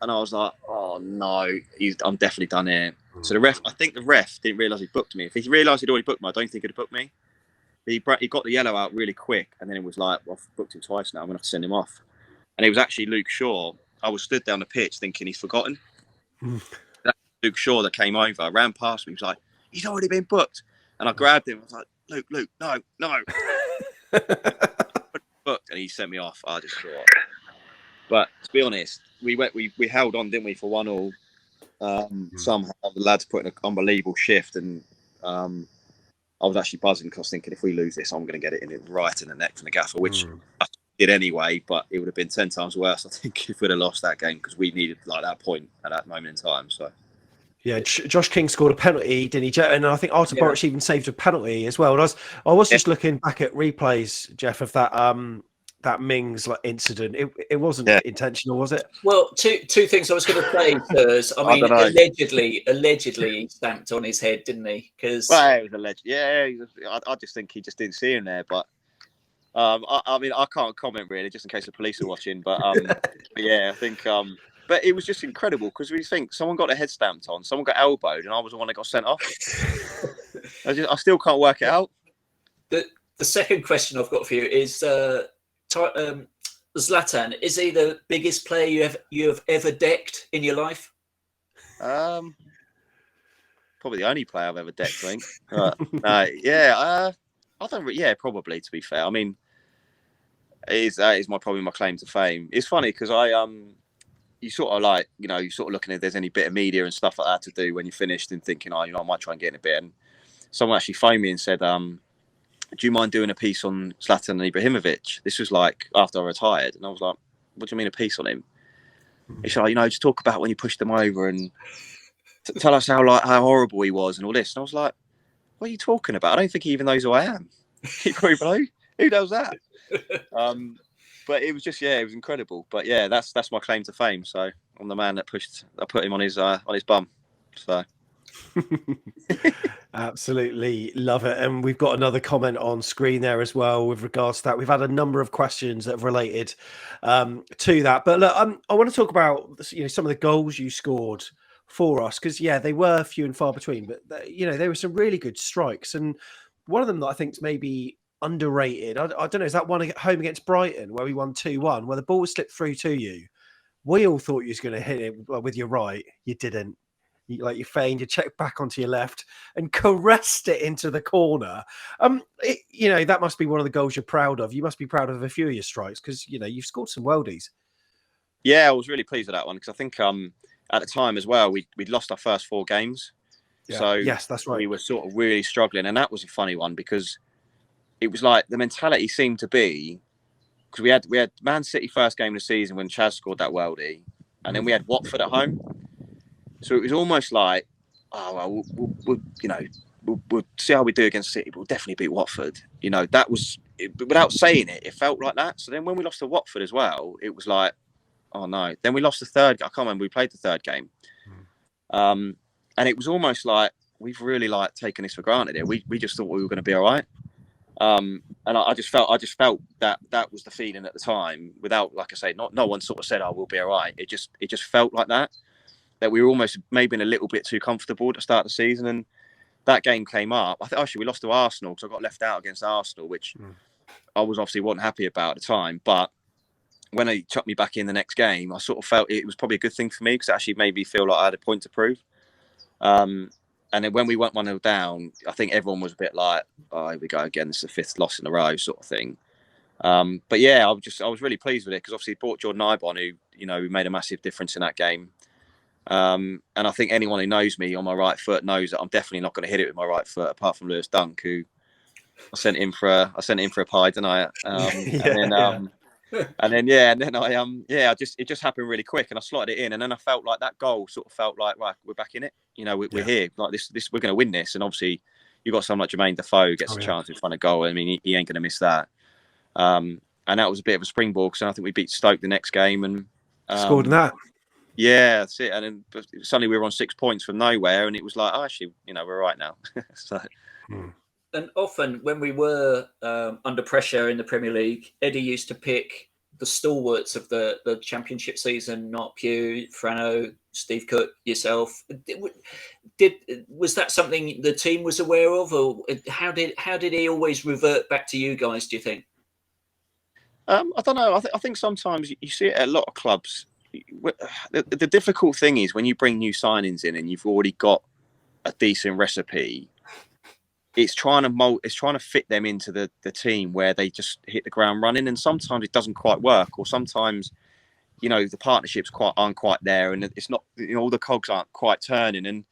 And I was like, oh no, I'm definitely done here. So I think the ref didn't realise he booked me. If he realised he'd already booked me, I don't think he'd have booked me. But he got the yellow out really quick. And then it was like, well, I've booked him twice now. I'm going to have to send him off. And it was actually Luke Shaw. I was stood down the pitch thinking he's forgotten. Luke Shaw that came over, ran past me. He was like, he's already been booked. And I grabbed him. I was like, Luke, no. Booked. And he sent me off. I just thought. But to be honest, we held on, didn't we, for 1-1. Somehow the lads put in an unbelievable shift, and I was actually buzzing because I was thinking if we lose this, I'm going to get it right in the neck from the gaffer, which I did anyway. But it would have been 10 times worse, I think, if we'd have lost that game because we needed like that point at that moment in time. So. Yeah, Josh King scored a penalty, didn't he? And I think Artur Boruc even saved a penalty as well. And I was just looking back at replays, Jeff, of that Mings incident. It wasn't intentional, was it? Well, two things I was going to say. First, I mean, allegedly he stamped on his head, didn't he? Because it was alleged. Yeah, I just think he just didn't see him there. But I mean, I can't comment really, just in case the police are watching. But but yeah, I think. But it was just incredible because we think someone got their head stamped on, someone got elbowed, and I was the one that got sent off. I still can't work it out. The second question I've got for you is. Zlatan, is he the biggest player you have ever decked in your life? Probably the only player I've ever decked, I think. I don't. Yeah, probably. To be fair, I mean, that is probably my claim to fame. It's funny because you sort of like, you sort of looking if there's any bit of media and stuff like that to do when you're finished and thinking, I might try and get in a bit. And someone actually phoned me and said, do you mind doing a piece on Zlatan and Ibrahimovic? This was like after I retired. And I was like, what do you mean a piece on him? He said, just talk about when you pushed them over and tell us how horrible he was and all this. And I was like, what are you talking about? I don't think he even knows who I am. He probably knows. Who knows that? But it was just, it was incredible. But yeah, that's my claim to fame. So I'm the man that I put him on his bum. So. Absolutely love it. And we've got another comment on screen there as well with regards to that. We've had a number of questions that have related to that. But look, I want to talk about some of the goals you scored for us because they were few and far between, but there were some really good strikes. And one of them that I think is maybe underrated, I don't know, is that one at home against Brighton where we won 2-1, where the ball was slipped through to you. We all thought you was going to hit it with your right. You didn't. You feigned, you checked back onto your left and caressed it into the corner. That must be one of the goals you're proud of. You must be proud of a few of your strikes because, you've scored some worldies. Yeah, I was really pleased with that one because I think at the time as well, we'd lost our first 4 games. Yeah. So yes, that's right. We were sort of really struggling. And that was a funny one because it was like the mentality seemed to be because we had Man City first game of the season when Chaz scored that worldie. And then we had Watford at home. So it was almost like, we'll see how we do against City, but we'll definitely beat Watford. That was, without saying it, it felt like that. So then when we lost to Watford as well, it was like, oh no. Then we lost the third. I can't remember. We played the third game. And it was almost like, we've really taken this for granted here. We just thought we were going to be all right. And I just felt that was the feeling at the time without, like I say, no one sort of said, oh, we'll be all right. It just felt like that. that we were almost maybe a little bit too comfortable at the start of the season. And that game came up. I think actually we lost to Arsenal because I got left out against Arsenal, which I was obviously wasn't happy about at the time. But when they chucked me back in the next game, I sort of felt it was probably a good thing for me because it actually made me feel like I had a point to prove. And then when we went 1-0 down, I think everyone was a bit like, oh, here we go again. This is the 5th loss in a row sort of thing. But yeah, I was really pleased with it because obviously brought Jordan Ibon, who made a massive difference in that game. And I think anyone who knows me on my right foot knows that I'm definitely not going to hit it with my right foot, apart from Lewis Dunk, who I sent in for a pie, didn't I? It just happened really quick, and I slotted it in, and then I felt like that goal sort of felt like, right, we're back in it. We're here, like this, we're going to win this. And obviously, you've got someone like Jermaine Defoe gets a chance in front of goal. I mean, he ain't going to miss that. And that was a bit of a springboard because I think we beat Stoke the next game and scored in that. Yeah, that's it. And then suddenly we were on 6 points from nowhere, and it was like, oh, actually, we're right now. So. And often when we were under pressure in the Premier League, Eddie used to pick the stalwarts of the Championship season, not Pugh, Frano, Steve Cook, yourself. Was that something the team was aware of, or how did he always revert back to you guys, do you think? I don't know. I think sometimes you see it at a lot of clubs. The difficult thing is when you bring new signings in and you've already got a decent recipe, it's trying to fit them into the team where they just hit the ground running, and sometimes it doesn't quite work, or sometimes the partnerships aren't quite there, and it's not all the cogs aren't quite turning. And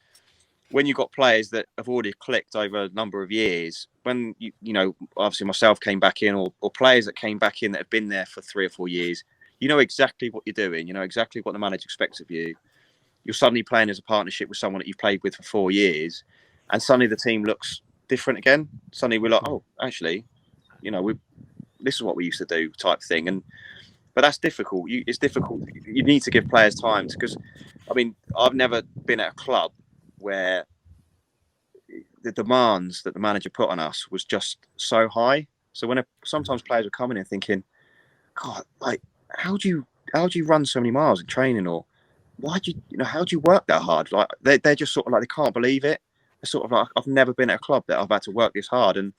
when you've got players that have already clicked over a number of years, when obviously myself came back in, or players that came back in that have been there for 3 or 4 years, you know exactly what you're doing, you know exactly what the manager expects of you. You're suddenly playing as a partnership with someone that you've played with for 4 years, and suddenly the team looks different again. Suddenly we're like, oh, actually, this is what we used to do, type thing. But that's difficult. It's difficult. You need to give players time because, I mean, I've never been at a club where the demands that the manager put on us was just so high. So when sometimes players are coming in thinking, God, like, how do you run so many miles in training, or why do how do you work that hard? Like they're just sort of like, they can't believe it. It's sort of like, I've never been at a club that I've had to work this hard. And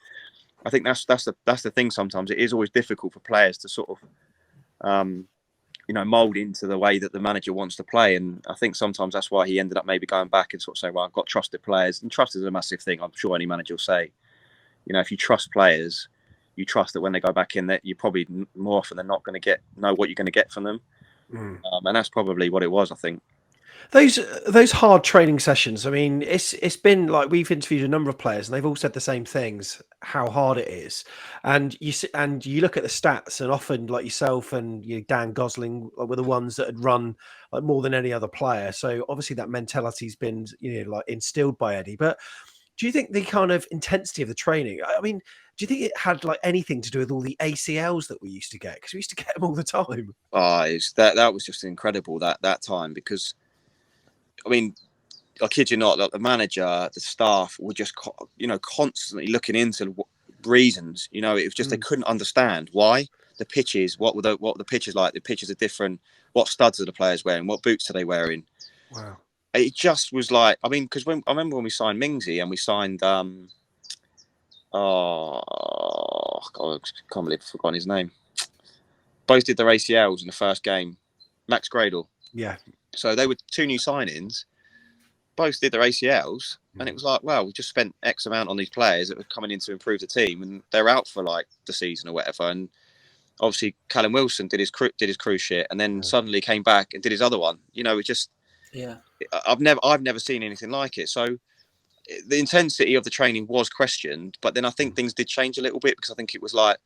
I think that's the thing. Sometimes it is always difficult for players to sort of mold into the way that the manager wants to play. And I think sometimes that's why he ended up maybe going back and sort of saying, well, I've got trusted players, and trust is a massive thing. I'm sure any manager will say, if you trust players, you trust that when they go back in, that you're probably more often than not going to know what you're going to get from them. And that's probably what it was, I think. Those hard training sessions. I mean, it's been like, we've interviewed a number of players, and they've all said the same things: how hard it is. And you look at the stats, and often, like yourself and Dan Gosling were the ones that had run like more than any other player. So obviously that mentality's been like instilled by Eddie. But do you think the kind of intensity of the training? I mean, do you think it had like anything to do with all the ACLs that we used to get? Because we used to get them all the time. Oh, that was just incredible that time, because I mean, I kid you not, like the manager, the staff were just, constantly looking into reasons. It was just they couldn't understand why the pitches. What were the pitches like? The pitches are different. What studs are the players wearing? What boots are they wearing? Wow! It just was like, I mean, because I remember when we signed Mingsley and we signed God, I can't believe I've forgotten his name. Both did their ACLs in the first game. Max Gradle. Yeah. So they were 2 new signings, both did their ACLs, and it was like, well, we just spent X amount on these players that were coming in to improve the team, and they're out for like the season or whatever. And obviously Callum Wilson did his cruise shit, and then suddenly came back and did his other one. It just, I've never seen anything like it. So the intensity of the training was questioned, but then I think things did change a little bit, because I think it was like,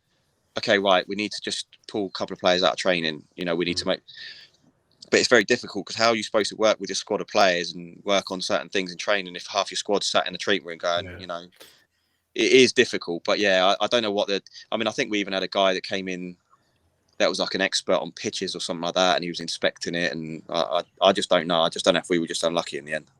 okay, right, we need to just pull a couple of players out of training. We need to make. But it's very difficult, because how are you supposed to work with your squad of players and work on certain things in training if half your squad's sat in the treatment room going, it is difficult. But yeah, I don't know I think we even had a guy that came in that was like an expert on pitches or something like that, and he was inspecting it. And I just don't know. I just don't know if we were just unlucky in the end.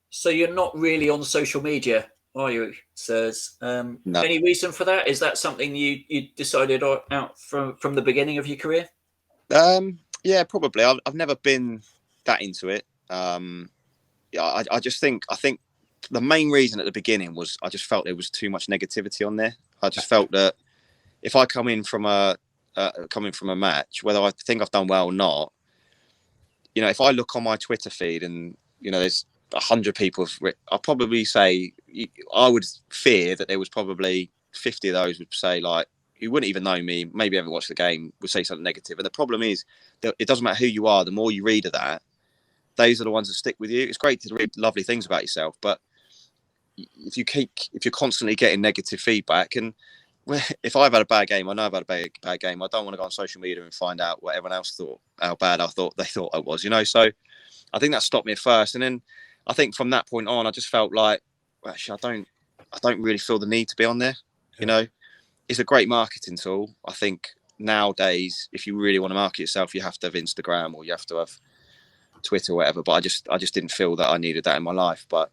So you're not really on social media, are you, sirs? No. Any reason for that? Is that something you decided out from the beginning of your career? Yeah, probably. I've never been that into it. Yeah, I just think the main reason at the beginning was I just felt there was too much negativity on there. I just felt that if I come in from a match, whether I think I've done well or not, you know, if I look on my Twitter feed and, you know, there's 100 people, I'll probably say, I would fear that there was probably 50 of those would say, like, who wouldn't even know me, maybe haven't watched the game, would say something negative. And the problem is that it doesn't matter who you are, the more you read of that, those are the ones that stick with you. It's great to read lovely things about yourself, but if you're constantly getting negative feedback, and if I've had a bad game, I know I've had a bad game, I don't want to go on social media and find out what everyone else thought, how bad they thought I was, you know. So I think that stopped me at first, and then I think from that point on, I just felt like, well, actually, I don't really feel the need to be on there. You know, it's a great marketing tool. I think nowadays, if you really want to market yourself, you have to have Instagram or you have to have Twitter or whatever. But I just didn't feel that I needed that in my life. But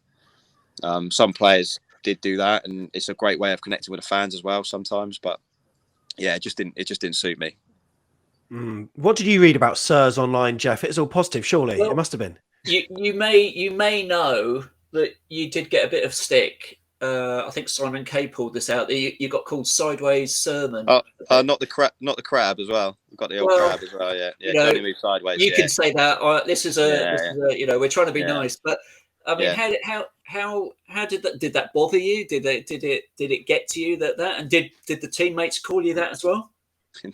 some players did do that, and it's a great way of connecting with the fans as well sometimes. But yeah, it just didn't suit me. What did you read about Sirs online, Jeff? It's all positive, surely. Well, it must have been. You may know that you did get a bit of stick. I think Simon K pulled this out. You got called Sideways Surman. Not the crab as well. We've got the old crab as well. Yeah, you know, only move sideways. You can say that. This is a you know, we're trying to be nice, but I mean, how did that bother you? Did it get to you that and did the teammates call you that as well?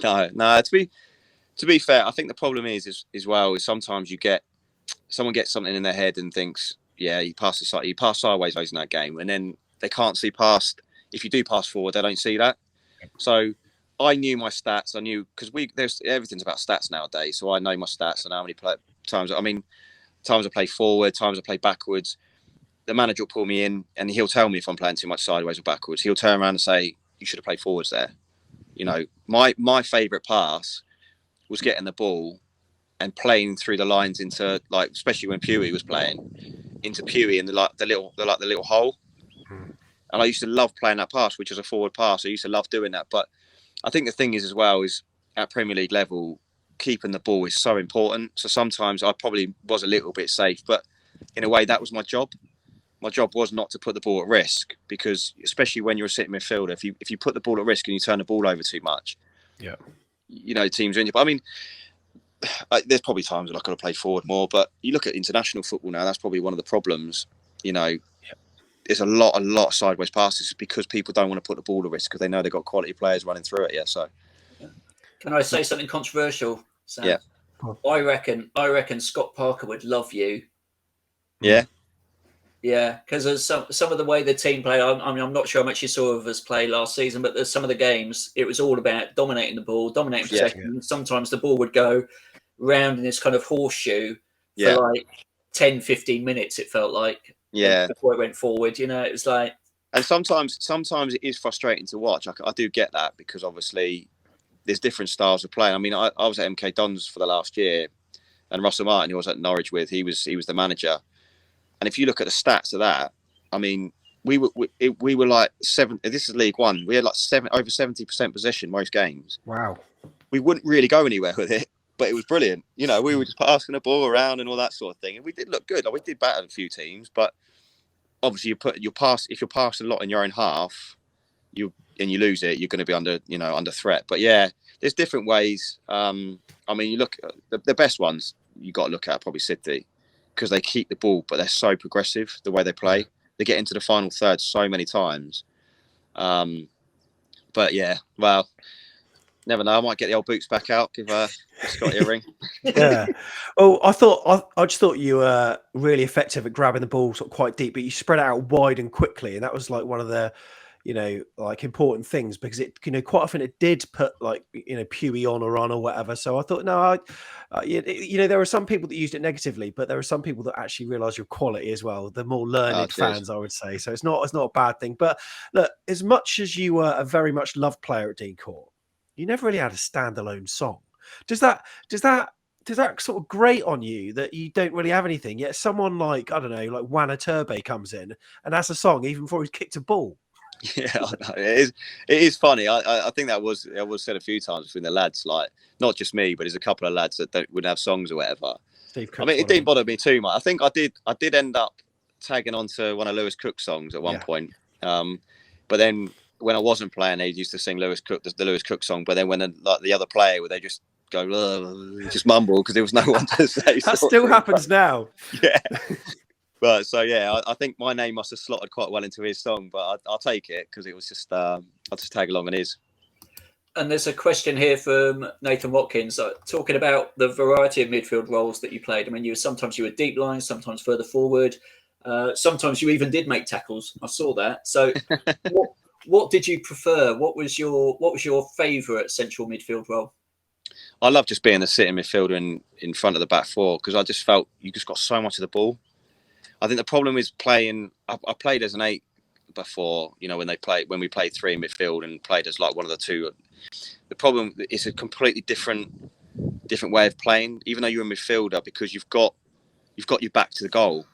No. To be fair, I think the problem is sometimes someone gets something in their head and thinks, yeah, you pass sideways in that game, and then they can't see past. If you do pass forward, they don't see that. So I knew my stats. I knew, because everything's about stats nowadays. So I know my stats and how many times I play forward, times I play backwards. The manager will pull me in and he'll tell me if I'm playing too much sideways or backwards. He'll turn around and say, you should have played forwards there. You know, my favourite pass was getting the ball and playing through the lines into, like, especially when Pewee was playing, into Pewee in the little hole. And I used to love playing that pass, which is a forward pass. I used to love doing that. But I think the thing is as well is at Premier League level, keeping the ball is so important. So sometimes I probably was a little bit safe, but in a way that was my job. My job was not to put the ball at risk, because especially when you're a sitting midfielder, if you put the ball at risk and you turn the ball over too much, you know, teams are in you. But I mean, there's probably times when I could have played forward more, but you look at international football now, that's probably one of the problems. You know, there's a lot of sideways passes because people don't want to put the ball at risk because they know they've got quality players running through it. Yeah. So, can I say something controversial, Sam? Yeah. I reckon Scott Parker would love you. Yeah. Yeah, because there's some of the way the team play. I mean, I'm not sure how much you saw of us play last season, but there's some of the games, it was all about dominating the ball, dominating possession. Yeah. Sometimes the ball would go round in this kind of horseshoe for like 10, 15 minutes, it felt like. Yeah. Before it went forward, you know, it was like. And sometimes it is frustrating to watch. I do get that, because obviously there's different styles of play. I mean, I was at MK Dons for the last year, and Russell Martin, who I was at Norwich with, he was the manager. And if you look at the stats of that, I mean, we were like seven. This is League One. We had like over 70% possession most games. Wow. We wouldn't really go anywhere with it, but it was brilliant. You know, we were just passing the ball around and all that sort of thing, and we did look good. We did better than a few teams, but obviously if you're passing a lot in your own half, you lose it, you're going to be under threat. But yeah, there's different ways. I mean, you look at the best ones you got to look at probably City, because they keep the ball, but they're so progressive the way they play. They get into the final third so many times. But yeah, well, never know. I might get the old boots back out, give Scotty a ring. Yeah. Well, I just thought you were really effective at grabbing the ball sort of quite deep, but you spread it out wide and quickly, and that was like one of the, you know, like important things, because it, you know, quite often it did put, like, you know, Pewee on or whatever. So I thought, no, you know, there are some people that used it negatively, but there are some people that actually realize your quality as well. The more learned fans, I would say. So it's not a bad thing. But look, as much as you were a very much loved player at Dean Court, you never really had a standalone song. Does that sort of grate on you that you don't really have anything? Yet someone like, I don't know, like Wana Turbe comes in and has a song even before he's kicked a ball. Yeah, I know. It is funny. I think that was said a few times between the lads, like not just me, but there's a couple of lads that wouldn't have songs or whatever. Steve I Cook's mean, it one of didn't them. bother me too much. I think I did end up tagging onto one of Lewis Cook's songs at one point. But then when I wasn't playing, they used to sing the Lewis Cook song. But then when the other player, would they just go, just mumble because there was no one to say. That still happens now. Yeah. But so yeah, I think my name must have slotted quite well into his song, but I'll take it because it was just I'll just tag along on his. And there's a question here from Nathan Watkins talking about the variety of midfield roles that you played. I mean, sometimes you were deep line, sometimes further forward, sometimes you even did make tackles. I saw that. So, what did you prefer? What was your favourite central midfield role? I love just being a sitting midfielder in front of the back four because I just felt you just got so much of the ball. I think the problem is playing. I played as an 8 before, when we played 3 in midfield and played as like one of the 2. The problem is a completely different way of playing, even though you're a midfielder, because you've got your back to the goal,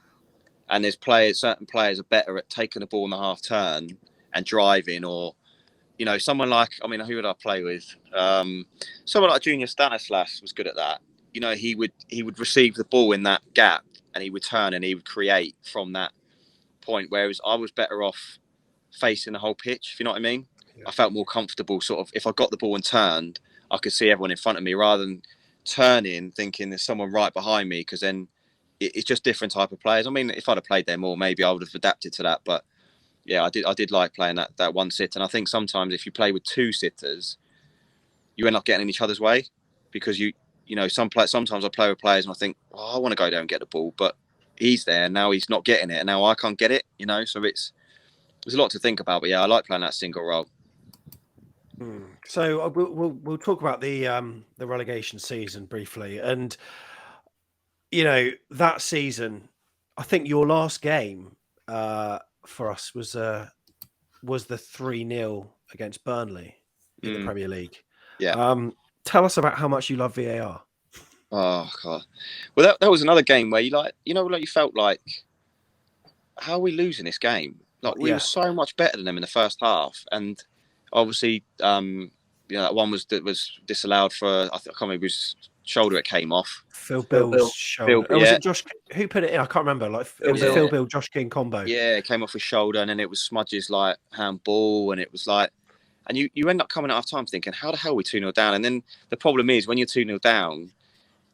and certain players are better at taking the ball in the half turn and driving, or someone like, who would I play with? Someone like Junior Stanislas was good at that. He would receive the ball in that gap and he would turn and he would create from that point, whereas I was better off facing the whole pitch, if you know what I mean. I felt more comfortable sort of if I got the ball and turned, I could see everyone in front of me rather than turning thinking there's someone right behind me, because then it's just different type of players. I mean, if I'd have played there more, maybe I would have adapted to that. But yeah, I did like playing that one sit. And I think sometimes if you play with 2 sitters, you end up getting in each other's way, because sometimes I play with players and I think, I want to go there and get the ball, but he's there and now he's not getting it and now I can't get it, so there's a lot to think about. But yeah, I like playing that single role. So we'll talk about the relegation season briefly, and that season, I think your last game for us was the 3-0 against Burnley in the Premier League. Yeah. Tell us about how much you love VAR. Oh God. Well, that was another game where you felt like, how are we losing this game? Like we were so much better than them in the first half, and obviously, that one was disallowed for, I can't remember whose shoulder it came off. Phil Bill's shoulder. Phil, was it Josh? Who put it in? I can't remember. It was a Phil Bill, Josh King combo. Yeah, it came off his shoulder, and then it was Smudge's like handball, and it was like, and you end up coming out of time thinking, how the hell are we 2-0 down? And then the problem is when you're 2-0 down,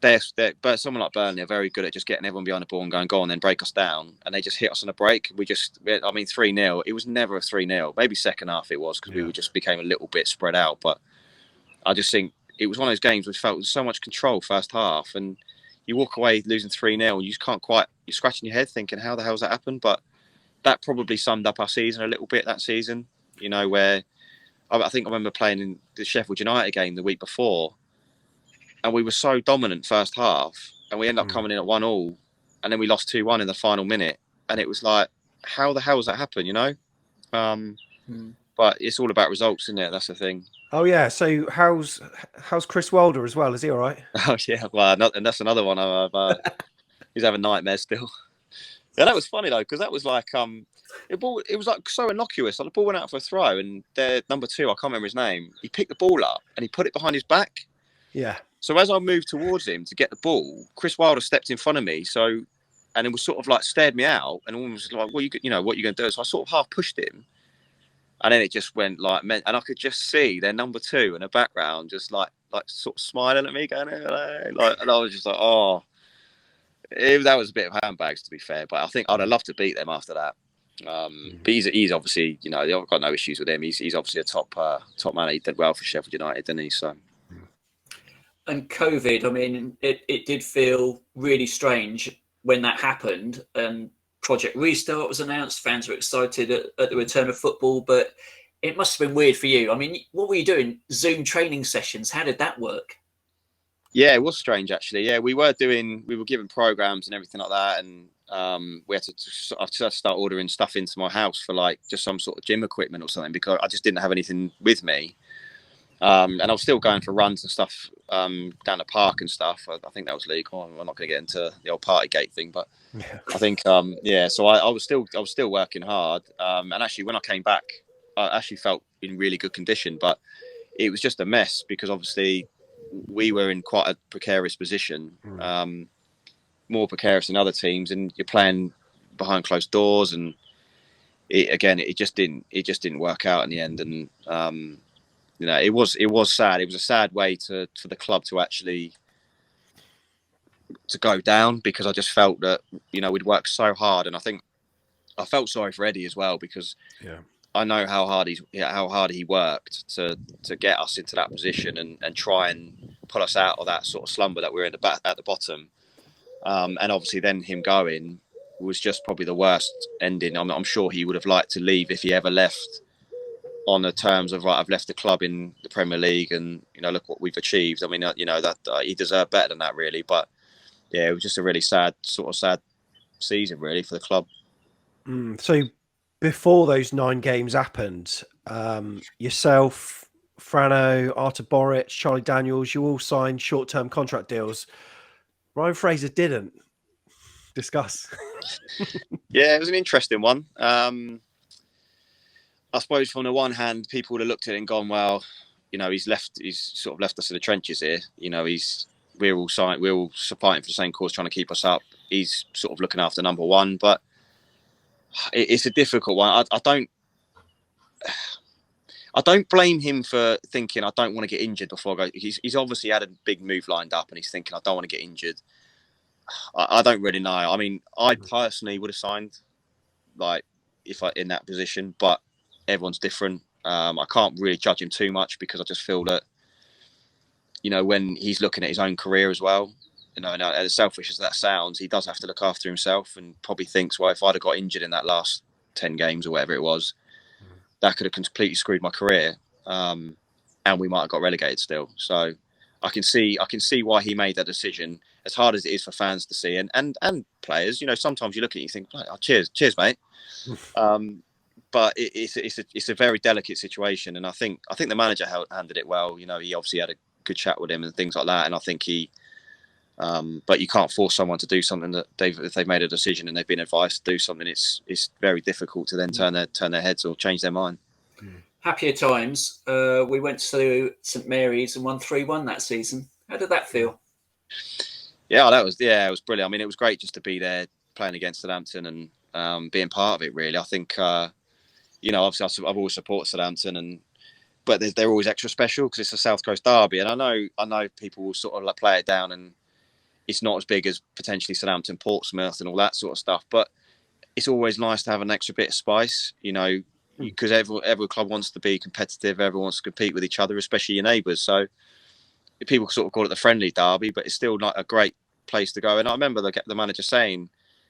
but someone like Burnley are very good at just getting everyone behind the ball and going, go on, then break us down, and they just hit us on a break. 3-0. It was never a 3-0. Maybe second half it was, because we just became a little bit spread out. But I just think it was one of those games which felt so much control first half, and you walk away losing 3-0, and you just can't quite. You're scratching your head thinking, how the hell's that happened? But that probably summed up our season a little bit that season. Where I think I remember playing in the Sheffield United game the week before, and we were so dominant first half, and we ended up coming in at 1-1, and then we lost 2-1 in the final minute, and it was like, how the hell has that happened? But it's all about results, isn't it? That's the thing. Oh yeah. So how's Chris Wilder as well? Is he all right? Oh yeah. Well, and that's another one. He's having nightmares still. Yeah, that was funny though, because that was like it was like so innocuous. Like the ball went out for a throw, and their number 2, I can't remember his name, he picked the ball up and he put it behind his back. Yeah. So as I moved towards him to get the ball, Chris Wilder stepped in front of me. And it was sort of like stared me out, and almost like, what are you going to do? So I sort of half pushed him, and then it just went like, and I could just see their number 2 in the background, just like sort of smiling at me, going, hey, like, and I was just like, oh, that was a bit of handbags, to be fair. But I think I'd have loved to beat them after that. But he's obviously, I've got no issues with him. He's obviously a top man. He did well for Sheffield United, didn't he? So. And COVID, I mean, it did feel really strange when that happened, and Project Restart was announced. Fans were excited at the return of football, but it must have been weird for you. I mean, what were you doing? Zoom training sessions? How did that work? Yeah, it was strange actually. Yeah, we were given programs and everything like that, and we had to start ordering stuff into my house for like just some sort of gym equipment or something, because I just didn't have anything with me. And I was still going for runs and stuff down the park and stuff. I think that was legal. I'm not going to get into the old Partygate thing, but I think So I was still working hard. And actually, when I came back, I actually felt in really good condition. But it was just a mess, because obviously we were in quite a precarious position. more precarious than other teams, and you're playing behind closed doors, and it just didn't work out in the end. And it was sad. It was a sad way for the club to actually to go down, because I just felt that we'd worked so hard, and I think I felt sorry for Eddie as well, because I know how hard he worked to get us into that position and try and pull us out of that sort of slumber that we were at the bottom. And obviously then him going was just probably the worst ending. I'm sure he would have liked to leave if he ever left on the terms of, right, I've left the club in the Premier League, and look what we've achieved. I mean, that he deserved better than that, really. But yeah, it was just a really sad season, really, for the club. So before those 9 games happened, yourself, Frano, Artur Boruc, Charlie Daniels, you all signed short-term contract deals. Ryan Fraser didn't. Discuss. Yeah, it was an interesting one. I suppose from the one hand, people would have looked at it and gone, well, he's sort of left us in the trenches here. We're all fighting for the same cause, trying to keep us up. He's sort of looking after number one, but it's a difficult one. I don't blame him for thinking, I don't want to get injured before I go. He's obviously had a big move lined up, and he's thinking, I don't want to get injured. I don't really know. I mean, I personally would have signed, like, if I in that position, but everyone's different. I can't really judge him too much, because I just feel that, when he's looking at his own career as well, as selfish as that sounds, he does have to look after himself, and probably thinks, well, if I'd have got injured in that last 10 games or whatever it was, that could have completely screwed my career, and we might have got relegated still. So I can see why he made that decision, as hard as it is for fans to see, and players. Sometimes you look at it and you think, oh, cheers, mate. But it's a very delicate situation, and I think the manager handled it well. He obviously had a good chat with him and things like that, and I think he. But you can't force someone to do something that if they've made a decision and they've been advised to do something. It's very difficult to then turn their heads or change their mind. Happier times. We went to St Mary's and won 3-1 that season. How did that feel? Yeah, it was brilliant. I mean, it was great just to be there playing against Southampton and being part of it. Really, I think obviously I've always supported Southampton, but they're always extra special because it's a South Coast derby, and I know people will sort of like play it down, and it's not as big as potentially Southampton, Portsmouth, and all that sort of stuff. But it's always nice to have an extra bit of spice, because every club wants to be competitive. Everyone wants to compete with each other, especially your neighbours. So people sort of call it the friendly derby, but it's still not a great place to go. And I remember the manager saying,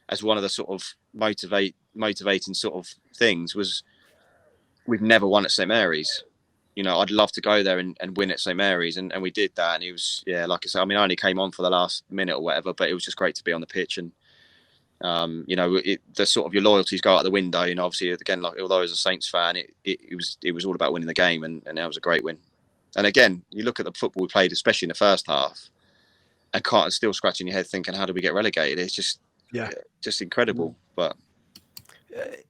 as one of the sort of motivating sort of things, was, we've never won at St Mary's. I'd love to go there and win at St Mary's, and we did that. And he was, like I said, I mean, I only came on for the last minute or whatever, but it was just great to be on the pitch. And the sort of your loyalties go out the window. Obviously, again, like, although as a Saints fan, it was all about winning the game, and that was a great win. And again, you look at the football we played, especially in the first half, and still scratching your head thinking, how do we get relegated? It's just incredible. But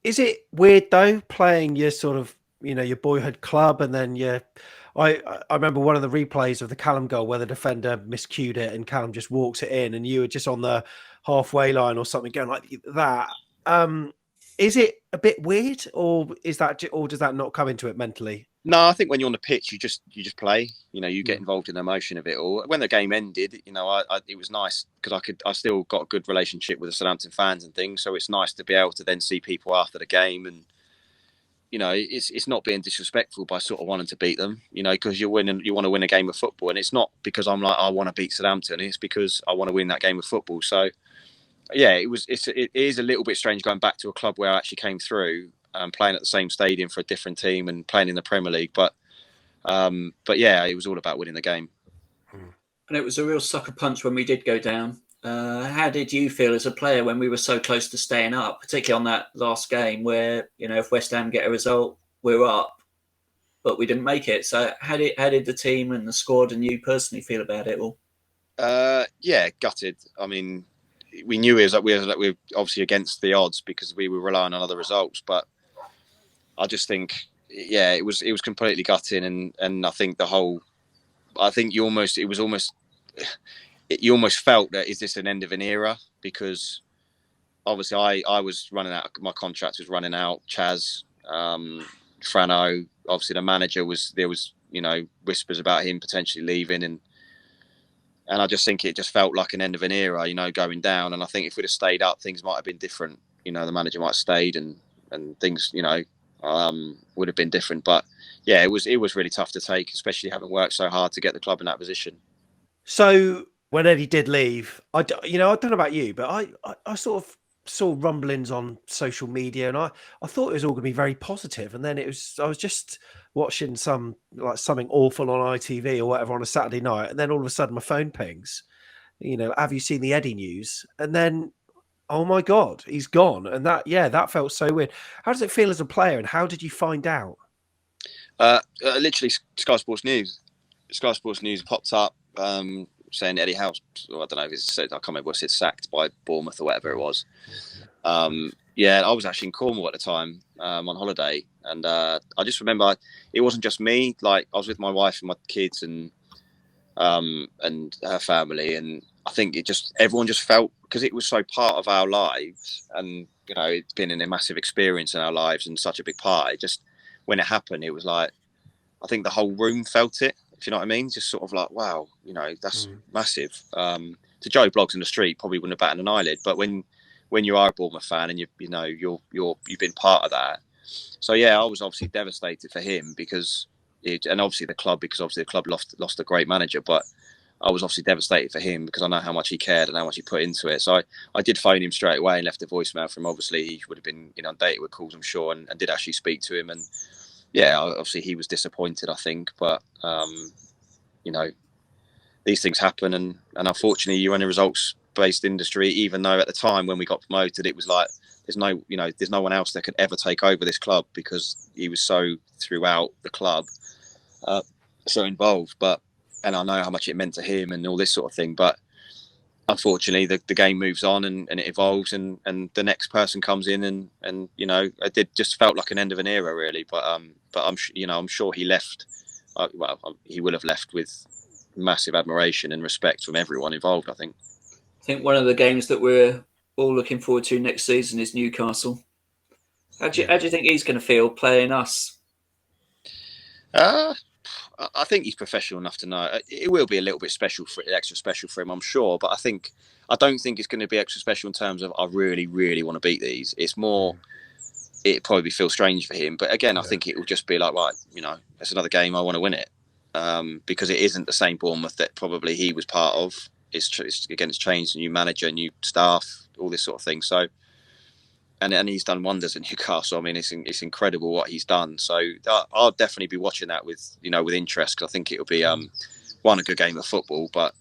is it weird though, playing your sort of your boyhood club, and then I remember one of the replays of the Callum goal where the defender miscued it and Callum just walks it in, and you were just on the halfway line or something going like that. Is it a bit weird, or does that not come into it mentally? No, I think when you're on the pitch, you just play. You get involved in the emotion of it all. When the game ended, it was nice because I still got a good relationship with the Southampton fans and things. So it's nice to be able to then see people after the game, and it's not being disrespectful by sort of wanting to beat them. Because you want to win a game of football, and it's not because I'm like, I want to beat Southampton. It's because I want to win that game of football. So yeah, it is a little bit strange going back to a club where I actually came through. Playing at the same stadium for a different team and playing in the Premier League, but yeah, it was all about winning the game. And it was a real sucker punch when we did go down. How did you feel as a player when we were so close to staying up, particularly on that last game where if West Ham get a result, we're up, but we didn't make it? So how did the team and the squad and you personally feel about it all? Yeah, gutted. I mean, we knew we were obviously against the odds because we were relying on other results, but I just think, yeah, it was completely gutting, and I think it was almost you almost felt that, is this an end of an era? Because obviously I was running out, my contract was running out. Chaz, Frano, obviously the manager there was, you know, whispers about him potentially leaving, and I just think it just felt like an end of an era, you know, going down. And I think if we'd have stayed up, things might have been different. You know, the manager might have stayed, and things, you know, would have been different. But yeah, it was really tough to take, especially having worked so hard to get the club in that position. So when Eddie did leave, I don't know about you, but I sort of saw rumblings on social media, and I thought it was all going to be very positive, and then I was just watching something awful on ITV or whatever on a Saturday night, and then all of a sudden my phone pings, you know, have you seen the Eddie news? And then, oh my God, he's gone. And that felt so weird. How does it feel as a player, and how did you find out? Literally Sky Sports News. Sky Sports News popped up saying Eddie Howe, I don't know if it's said, I can't remember what it said, sacked by Bournemouth or whatever it was. Yeah, I was actually in Cornwall at the time on holiday, and I just remember it wasn't just me. Like, I was with my wife and my kids and her family, and I think everyone just felt, because it was so part of our lives, and you know, it's been a massive experience in our lives and such a big part. It just, when it happened, it was like, I think the whole room felt it, if you know what I mean. Just sort of like, wow, you know, that's massive. To Joe Bloggs in the street probably wouldn't have batted an eyelid, but when you are a Bournemouth fan and you've been part of that. So yeah, I was obviously devastated for him, and obviously the club, because obviously the club lost a great manager, but I was obviously devastated for him because I know how much he cared and how much he put into it. So I did phone him straight away and left a voicemail for him. Obviously he would have been inundated with calls, I'm sure, and did actually speak to him. And yeah, obviously he was disappointed, I think, but you know, these things happen, and unfortunately you're in a results-based industry. Even though at the time when we got promoted, it was like there's no one else that could ever take over this club, because he was so throughout the club, so involved. And I know how much it meant to him and all this sort of thing. But unfortunately, the game moves on and it evolves, and the next person comes in, and you know, it did just felt like an end of an era, really. But I'm sure he left. He will have left with massive admiration and respect from everyone involved, I think. I think one of the games that we're all looking forward to next season is Newcastle. How do you think he's going to feel playing us? I think he's professional enough to know it will be a little bit extra special for him, I'm sure. But I don't think it's going to be extra special in terms of I really, really want to beat these. It's more, it probably feel strange for him. But again, I think it will just be like, right, you know, it's another game, I want to win it. Because it isn't the same Bournemouth that probably he was part of. It's changed, a new manager, new staff, all this sort of thing. So, and he's done wonders at Newcastle. I mean, it's incredible what he's done. So I'll definitely be watching that with interest, because I think it'll be one, a good game of football, but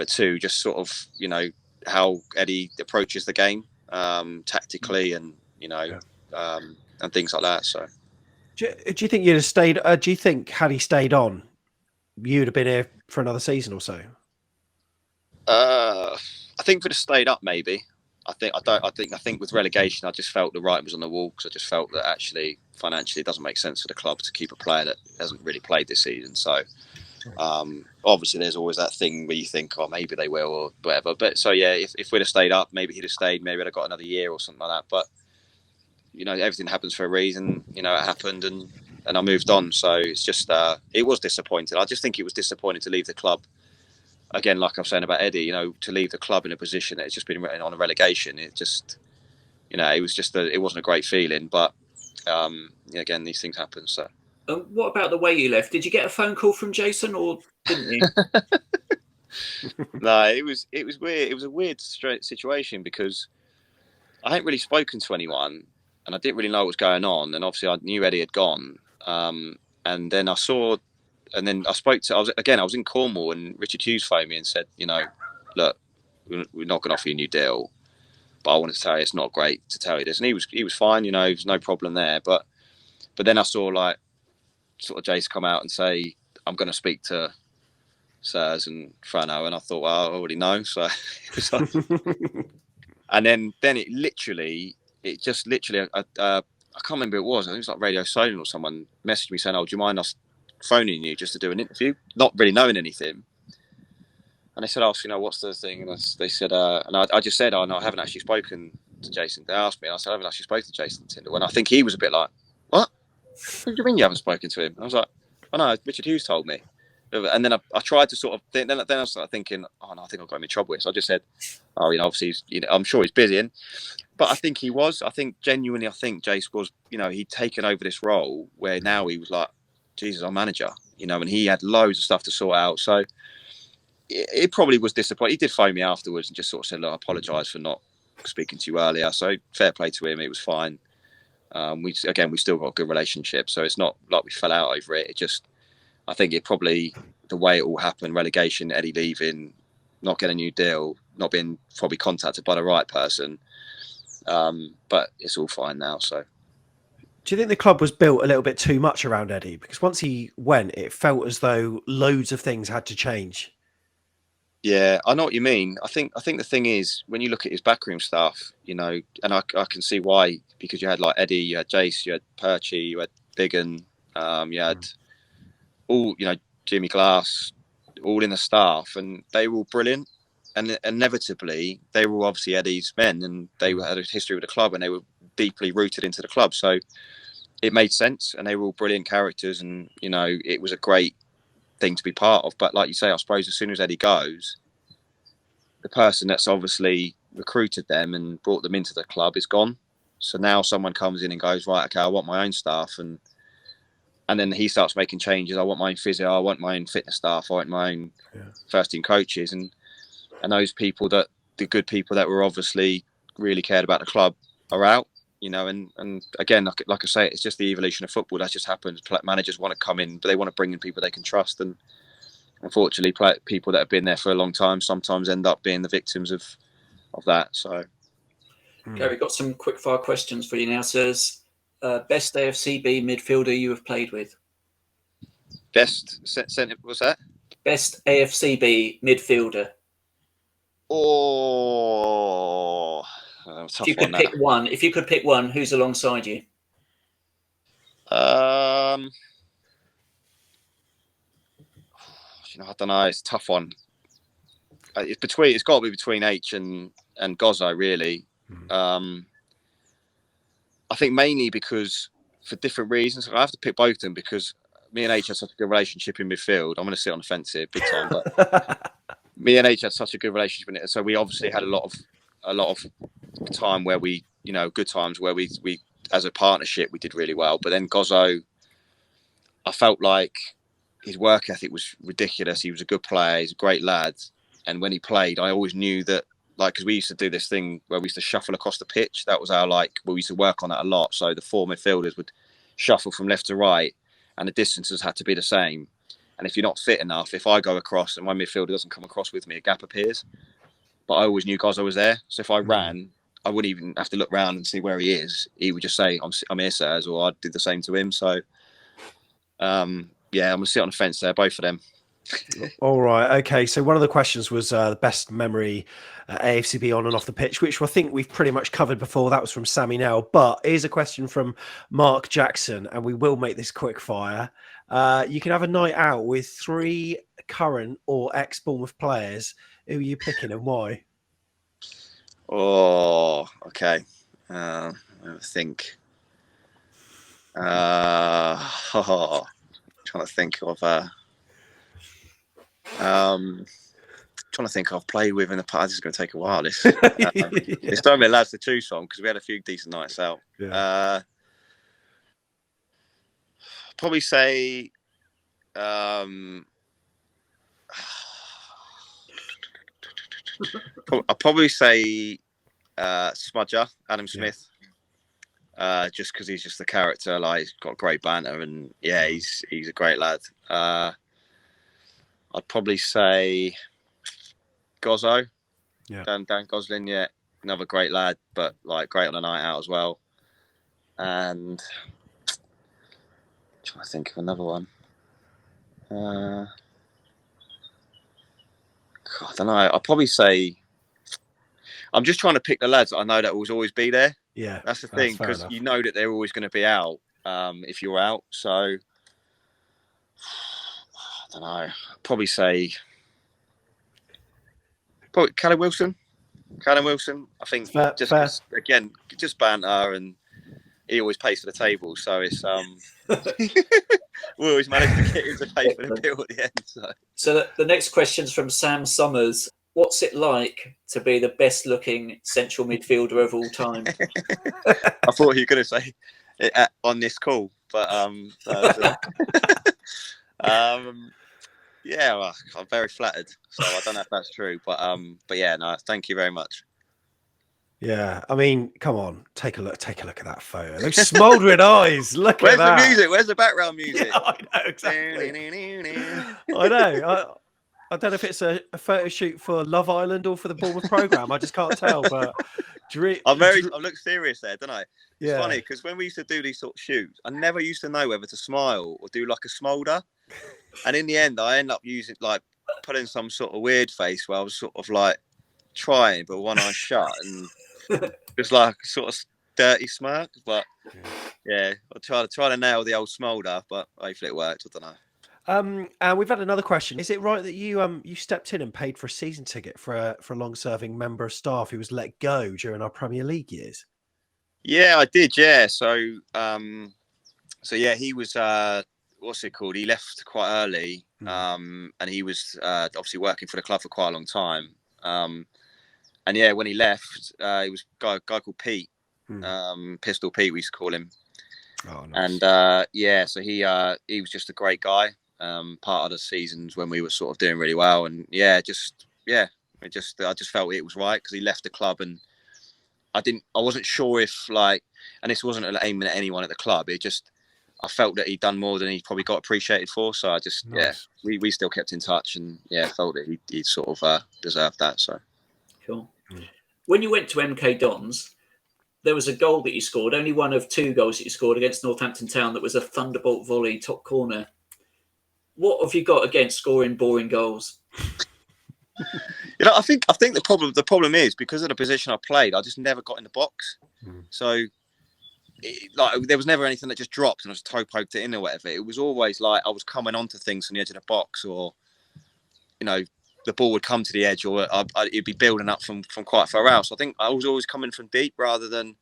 two, just sort of, you know, how Eddie approaches the game tactically, and and things like that. So. Do you think you'd have stayed? Do you think had he stayed on, you'd have been here for another season or so? I think if we'd have stayed up, maybe. I think with relegation, I just felt the writing was on the wall, because I just felt that actually financially it doesn't make sense for the club to keep a player that hasn't really played this season. So obviously there's always that thing where you think, oh, maybe they will or whatever. But so yeah, if we'd have stayed up, maybe he'd have stayed. Maybe I'd have got another year or something like that. But you know, everything happens for a reason. You know, it happened, and I moved on. So it's just it was disappointing. I just think it was disappointing to leave the club. Again, like I'm saying about Eddie, you know, to leave the club in a position that it's just been written on a relegation, it just, you know, it was just it wasn't a great feeling. But again, these things happen. So, what about the way you left? Did you get a phone call from Jason, or didn't you? No, it was weird. It was a weird situation, because I hadn't really spoken to anyone, and I didn't really know what was going on. And obviously, I knew Eddie had gone, and then I saw. And then I spoke to, I was in Cornwall, and Richard Hughes phoned me and said, you know, look, we're not going to offer you a new deal, but I wanted to tell you it's not great to tell you this. And he was fine, you know, there's no problem there. But then I saw like sort of Jace come out and say, I'm going to speak to Sirs and Frano, and I thought, well, I already know. So, and then it just literally, I can't remember who it was. I think it was like Radio Solent or someone messaged me saying, oh, do you mind us phoning you just to do an interview, not really knowing anything. And they said, "Oh, so, you know, what's the thing?" And they said, and I just said, "Oh no, I haven't actually spoken to Jason." They asked me, and I said, "I haven't actually spoken to Jason Tindall." And I think he was a bit like, "What? What do you mean you haven't spoken to him?" I was like, "Oh no, Richard Hughes told me." And then I tried to sort of then I started thinking, "Oh no, I think I've got him in trouble here." So I just said, "Oh, you know, obviously, I'm sure he's busy." But I think he was. I think genuinely, Jace was. You know, he'd taken over this role where now he was like, "Jesus, our manager." You know, and he had loads of stuff to sort out. So it probably was disappointing. He did phone me afterwards and just sort of said, "Look, I apologise for not speaking to you earlier." So fair play to him. It was fine. We still got a good relationship, so it's not like we fell out over it. It just, I think it probably the way it all happened, relegation, Eddie leaving, not getting a new deal, not being probably contacted by the right person. But it's all fine now. So. Do you think the club was built a little bit too much around Eddie? Because once he went, it felt as though loads of things had to change. Yeah, I know what you mean. I think the thing is, when you look at his backroom stuff, you know, and I can see why, because you had like Eddie, you had Jace, you had Perchy, you had Biggin, you had all, you know, Jimmy Glass, all in the staff, and they were all brilliant. And inevitably, they were obviously Eddie's men, and they had a history with the club, and they were deeply rooted into the club. So it made sense, and they were all brilliant characters, and you know, it was a great thing to be part of. But like you say, I suppose as soon as Eddie goes, the person that's obviously recruited them and brought them into the club is gone. So now someone comes in and goes, right, okay, I want my own staff, and then he starts making changes. I want my own physio, I want my own fitness staff, I want my own first team coaches, and those people, that the good people that were obviously really cared about the club, are out. You know, and again, like I say, it's just the evolution of football. That just happens. Managers want to come in, but they want to bring in people they can trust. And unfortunately, people that have been there for a long time sometimes end up being the victims of that. So, okay, we've got some quick fire questions for you now, sirs. Best AFCB midfielder you have played with? Best centre, what's that? Best AFCB midfielder. Oh, if you could pick one, who's alongside you? You know, I don't know. It's a tough one. It's got to be between H and Gozzo, really. I think mainly because for different reasons. I have to pick both of them because me and H had such a good relationship in midfield. I'm going to sit on the fence here, big time, but me and H had such a good relationship in it, so we obviously had a lot of time where we, you know, good times where we as a partnership we did really well. But then Gozzo, I felt like his work ethic was ridiculous. He was a good player. He's a great lad. And when he played, I always knew that, like, because we used to do this thing where we used to shuffle across the pitch. That was our, we used to work on that a lot. So the four midfielders would shuffle from left to right, and the distances had to be the same. And if you're not fit enough, if I go across and my midfielder doesn't come across with me, a gap appears. But I always knew Gozzo was there. So if I ran, I wouldn't even have to look round and see where he is. He would just say, I'm here, sirs, or I'd do the same to him. So, I'm going to sit on the fence there, both of them. All right. Okay. So one of the questions was the best memory AFCB on and off the pitch, which I think we've pretty much covered before. That was from Sammy Nell. But here's a question from Mark Jackson, and we will make this quick fire. You can have a night out with 3 current or ex-Bournemouth players. Who are you picking and why? Oh, okay. I think. Trying to think of. Trying to think I've played with in the past. This is going to take a while. There's so many lads to choose from because we had a few decent nights out. Yeah. Probably say. I'll probably say Smudger, Adam Smith. Just because he's just the character, like he's got great banter, and yeah, he's a great lad. I'd probably say Gozzo, Dan Goslin, yeah, another great lad, but like great on a night out as well. And I'm trying to think of another one. I don't know. I'll probably say. I'm just trying to pick the lads that I know that will always be there. Yeah, that's the thing, because you know that they're always going to be out if you're out. So I don't know. I'd probably say Probably Callum Wilson. I think Fair, just fair. again, just banter, and he always pays for the table, so it's we always manage to get him to pay for the bill at the end. So the next question's from Sam Summers. What's it like to be the best looking central midfielder of all time? I thought you were going to say it on this call, but yeah, well, I'm very flattered. So I don't know if that's true, but yeah, no, thank you very much. Yeah, I mean, come on, take a look at that photo. Those smouldering eyes. Look Where's at that. the music? Where's the background music? Yeah, I know exactly. I know. I don't know if it's a photo shoot for Love Island or for the Bournemouth programme. I just can't tell. But I look serious there, don't I? It's funny because when we used to do these sort of shoots, I never used to know whether to smile or do like a smolder. And in the end, I end up putting some sort of weird face where I was sort of like trying, but one eye shut, and just like a sort of dirty smirk. But yeah, I try to nail the old smolder, but hopefully it worked. I don't know. And we've had another question. Is it right that you stepped in and paid for a season ticket for a long-serving member of staff who was let go during our Premier League years? Yeah, I did. Yeah, so yeah, he was what's it called? He left quite early, and he was obviously working for the club for quite a long time. And yeah, when he left, he was a guy called Pete, Pistol Pete, we used to call him. Oh, nice. And yeah, so he was just a great guy. Part of the seasons when we were sort of doing really well, and I just felt it was right because he left the club, and I wasn't sure if and this wasn't aiming at anyone at the club. I felt that he'd done more than he probably got appreciated for. So I just nice. we still kept in touch, and felt that he sort of deserved that. So cool. When you went to MK Dons, there was a goal that you scored, only one of two goals that you scored against Northampton Town. That was a thunderbolt volley, top corner. What have you got against scoring boring goals? I think the problem is because of the position I played, I just never got in the box. So there was never anything that just dropped and I just toe poked it in or whatever. It was always like I was coming onto things from the edge of the box, or the ball would come to the edge, or it'd be building up from quite far out. So I think I was always coming from deep rather than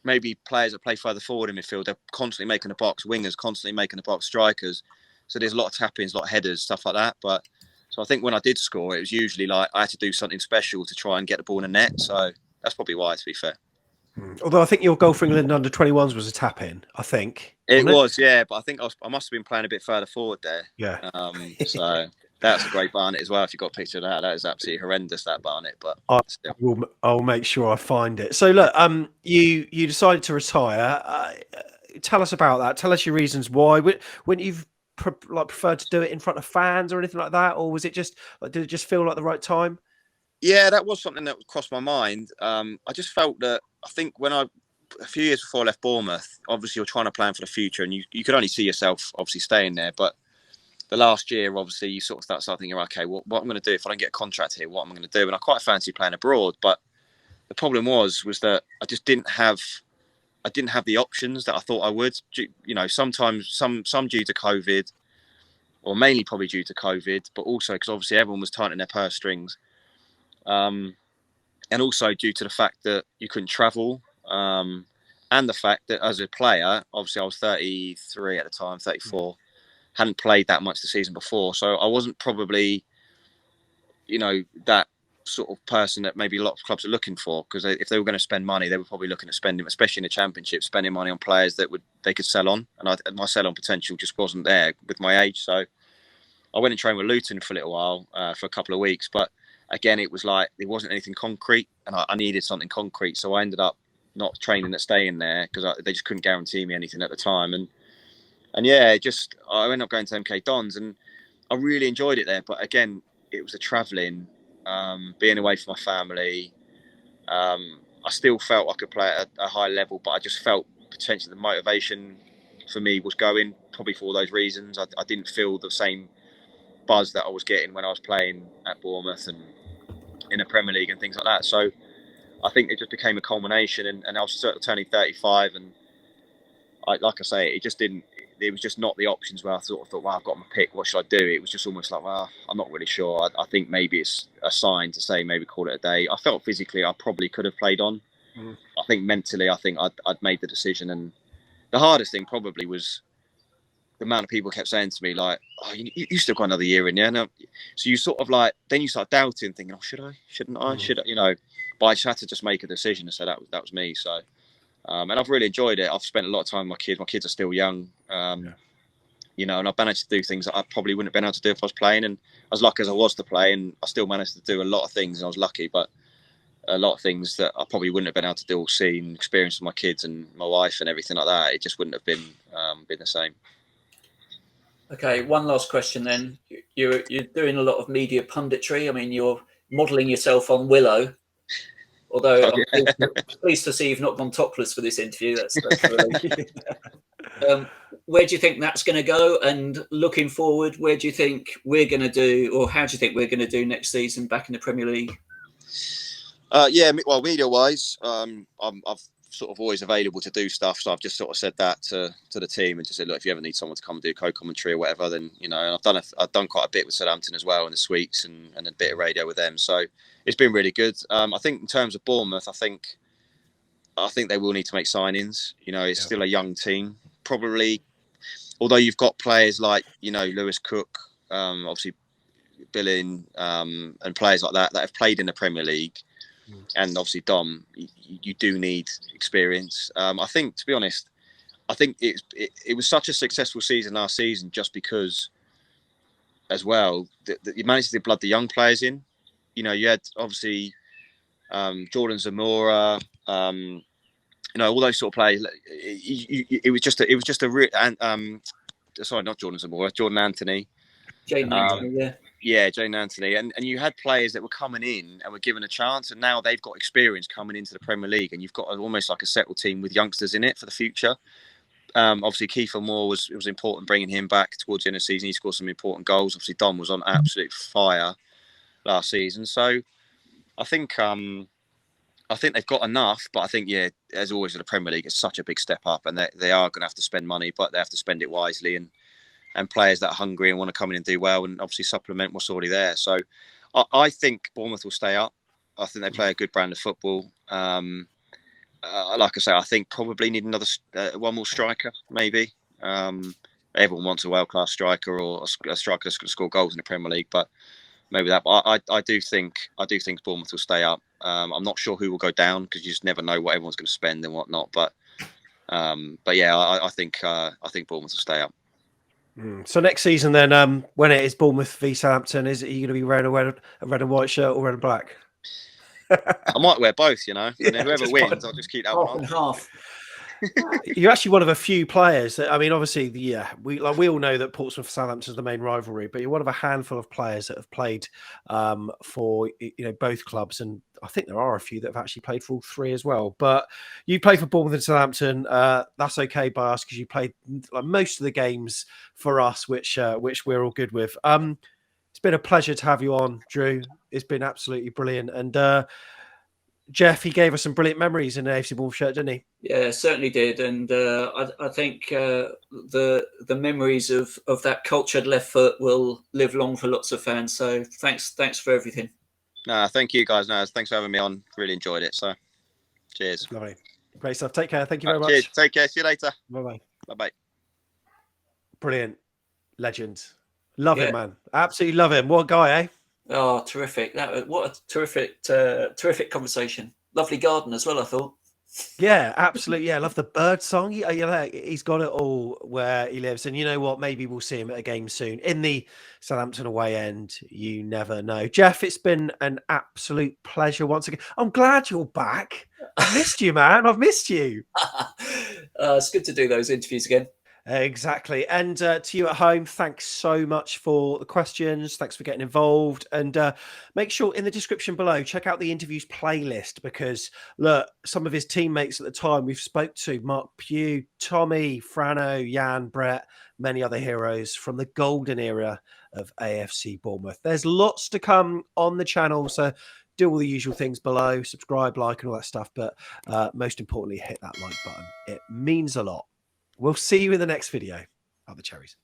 maybe players that play further forward in midfield. They're constantly making the box, wingers constantly making the box, strikers. So there's a lot of tap-ins, a lot of headers, stuff like that. But so I think when I did score, it was usually like I had to do something special to try and get the ball in the net. So that's probably why, to be fair. Although I think your goal for England under 21s was a tap-in, I think. It was, yeah. But I think I must have been playing a bit further forward there. Yeah. So that's a great Barnet as well. If you got a picture of that, that is absolutely horrendous, that Barnet. But I'll make sure I find it. So look, you decided to retire. Tell us about that. Tell us your reasons why. When you've preferred to do it in front of fans or anything like that, or was it just did it just feel like the right time? Yeah, that was something that crossed my mind. I just felt that I think a few years before I left Bournemouth, obviously you're trying to plan for the future, and you could only see yourself obviously staying there. But the last year, obviously, you sort of start thinking, okay, what I'm going to do if I don't get a contract here? What am I going to do? And I quite fancy playing abroad, but the problem was that I just didn't have the options that I thought I would. Sometimes some due to COVID, or mainly probably due to COVID, but also because obviously everyone was tightening their purse strings, and also due to the fact that you couldn't travel, and the fact that as a player, obviously I was 33 at the time, 34. Hadn't played that much the season before, so I wasn't probably, that sort of person that maybe a lot of clubs are looking for, because if they were going to spend money, they were probably looking at spending, especially in the Championship, spending money on players that they could sell on, and my sell on potential just wasn't there with my age. So I went and trained with Luton for a little while, for a couple of weeks, but again, it was like there wasn't anything concrete, and I needed something concrete, so I ended up not training at staying there because they just couldn't guarantee me anything at the time. And yeah, I ended up going to MK Dons, and I really enjoyed it there. But again, it was the travelling, being away from my family. I still felt I could play at a high level, but I just felt potentially the motivation for me was going, probably for all those reasons. I didn't feel the same buzz that I was getting when I was playing at Bournemouth and in the Premier League and things like that. So I think it just became a culmination, and I was sort of turning 35, and like I say, it just didn't. it was just not the options where I thought, well, I've got my pick. What should I do? It was just almost like, well, I'm not really sure. I think maybe it's a sign to say maybe call it a day. I felt physically I probably could have played on. I think mentally, I think I'd made the decision. And the hardest thing probably was the amount of people kept saying to me, like, oh, you still got another year in, yeah? No. So you sort of like, then you start doubting, thinking, oh, should I? Shouldn't I? Should I? You know, but I just had to just make a decision and say that was me. So, and I've really enjoyed it. I've spent a lot of time with my kids. My kids are still young, you know, and I've managed to do things that I probably wouldn't have been able to do if I was playing. And as lucky as I was to play, and I still managed to do a lot of things, and I was lucky, but a lot of things that I probably wouldn't have been able to do or see and experience with my kids and my wife and everything like that. It just wouldn't have been the same. Okay, one last question then. You're doing a lot of media punditry. I mean, you're modelling yourself on Willow. Although I'm pleased to see you've not gone topless for this interview. That's where do you think that's going to go? And looking forward, where do you think we're going to do, or how do you think we're going to do next season back in the Premier League? Yeah, well, media-wise, I've sort of always available to do stuff, so I've just sort of said that to the team and just said, look, if you ever need someone to come and do co-commentary or whatever, then, you know, and I've done quite a bit with Southampton as well in the suites and a bit of radio with them, so it's been really good. I think in terms of Bournemouth, I think they will need to make signings. You know, it's still a young team, probably, although you've got players like, you know, Lewis Cook, obviously Billing, and players like that have played in the Premier League. And obviously, Dom, you do need experience. I think, to be honest, I think it was such a successful season last season just because, as well, that you managed to blood the young players in. You know, you had obviously Jordan Zamora, you know, all those sort of players. It was just sorry, not Jordan Zamora, Jordan Anthony. Jane Anthony, yeah. Yeah, Jane Anthony. And you had players that were coming in and were given a chance, and now they've got experience coming into the Premier League, and you've got almost like a settled team with youngsters in it for the future. Obviously, Kiefer Moore was important bringing him back towards the end of the season. He scored some important goals. Obviously, Dom was on absolute fire last season. So I think they've got enough, but I think, yeah, as always in the Premier League, it's such a big step up, and they are going to have to spend money, but they have to spend it wisely, and players that are hungry and want to come in and do well and obviously supplement what's already there. So I think Bournemouth will stay up. I think they play a good brand of football. Like I say, I think probably need another one more striker, maybe. Everyone wants a world-class striker or a striker that's going to score goals in the Premier League, but maybe that. But I do think Bournemouth will stay up. I'm not sure who will go down because you just never know what everyone's going to spend and whatnot. But yeah, I think Bournemouth will stay up. So next season, then, when it is Bournemouth v Southampton, are you going to be wearing a red and white shirt or red and black? I might wear both, you know. And Yeah, whoever wins, I'll just keep that Half one and on. half. You're actually one of a few players that, I mean, obviously, we all know that Portsmouth Southampton is the main rivalry, but you're one of a handful of players that have played for, you know, both clubs, and I think there are a few that have actually played for all three as well. But you play for Bournemouth and Southampton. That's okay by us because you played like most of the games for us, which we're all good with. It's been a pleasure to have you on, Drew. It's been absolutely brilliant, and Jeff, he gave us some brilliant memories in an AFC Bournemouth shirt, didn't he? Yeah, certainly did, and I think the memories of that cultured left foot will live long for lots of fans. So thanks for everything. No, thank you guys. No, thanks for having me on. Really enjoyed it. So, cheers. Lovely, great stuff. Take care. Thank you very much. Cheers. Take care. See you later. Bye bye. Bye bye. Brilliant, legend. Love him, man. Absolutely love him. What a guy, eh? Oh, terrific! What a terrific conversation. Lovely garden as well, I thought. Yeah, absolutely. Yeah, I love the bird song. He's got it all where he lives. And you know what? Maybe we'll see him at a game soon in the Southampton away end. You never know. Jeff, it's been an absolute pleasure once again. I'm glad you're back. I've missed you, man. I've missed you. It's good to do those interviews again. Exactly. And to you at home, thanks so much for the questions. Thanks for getting involved. And make sure in the description below, check out the interviews playlist, because look, some of his teammates at the time we've spoke to, Mark Pugh, Tommy, Frano, Jan, Brett, many other heroes from the golden era of AFC Bournemouth. There's lots to come on the channel, so do all the usual things below, subscribe, like, and all that stuff. But most importantly, hit that like button. It means a lot. We'll see you in the next video. Up the Cherries.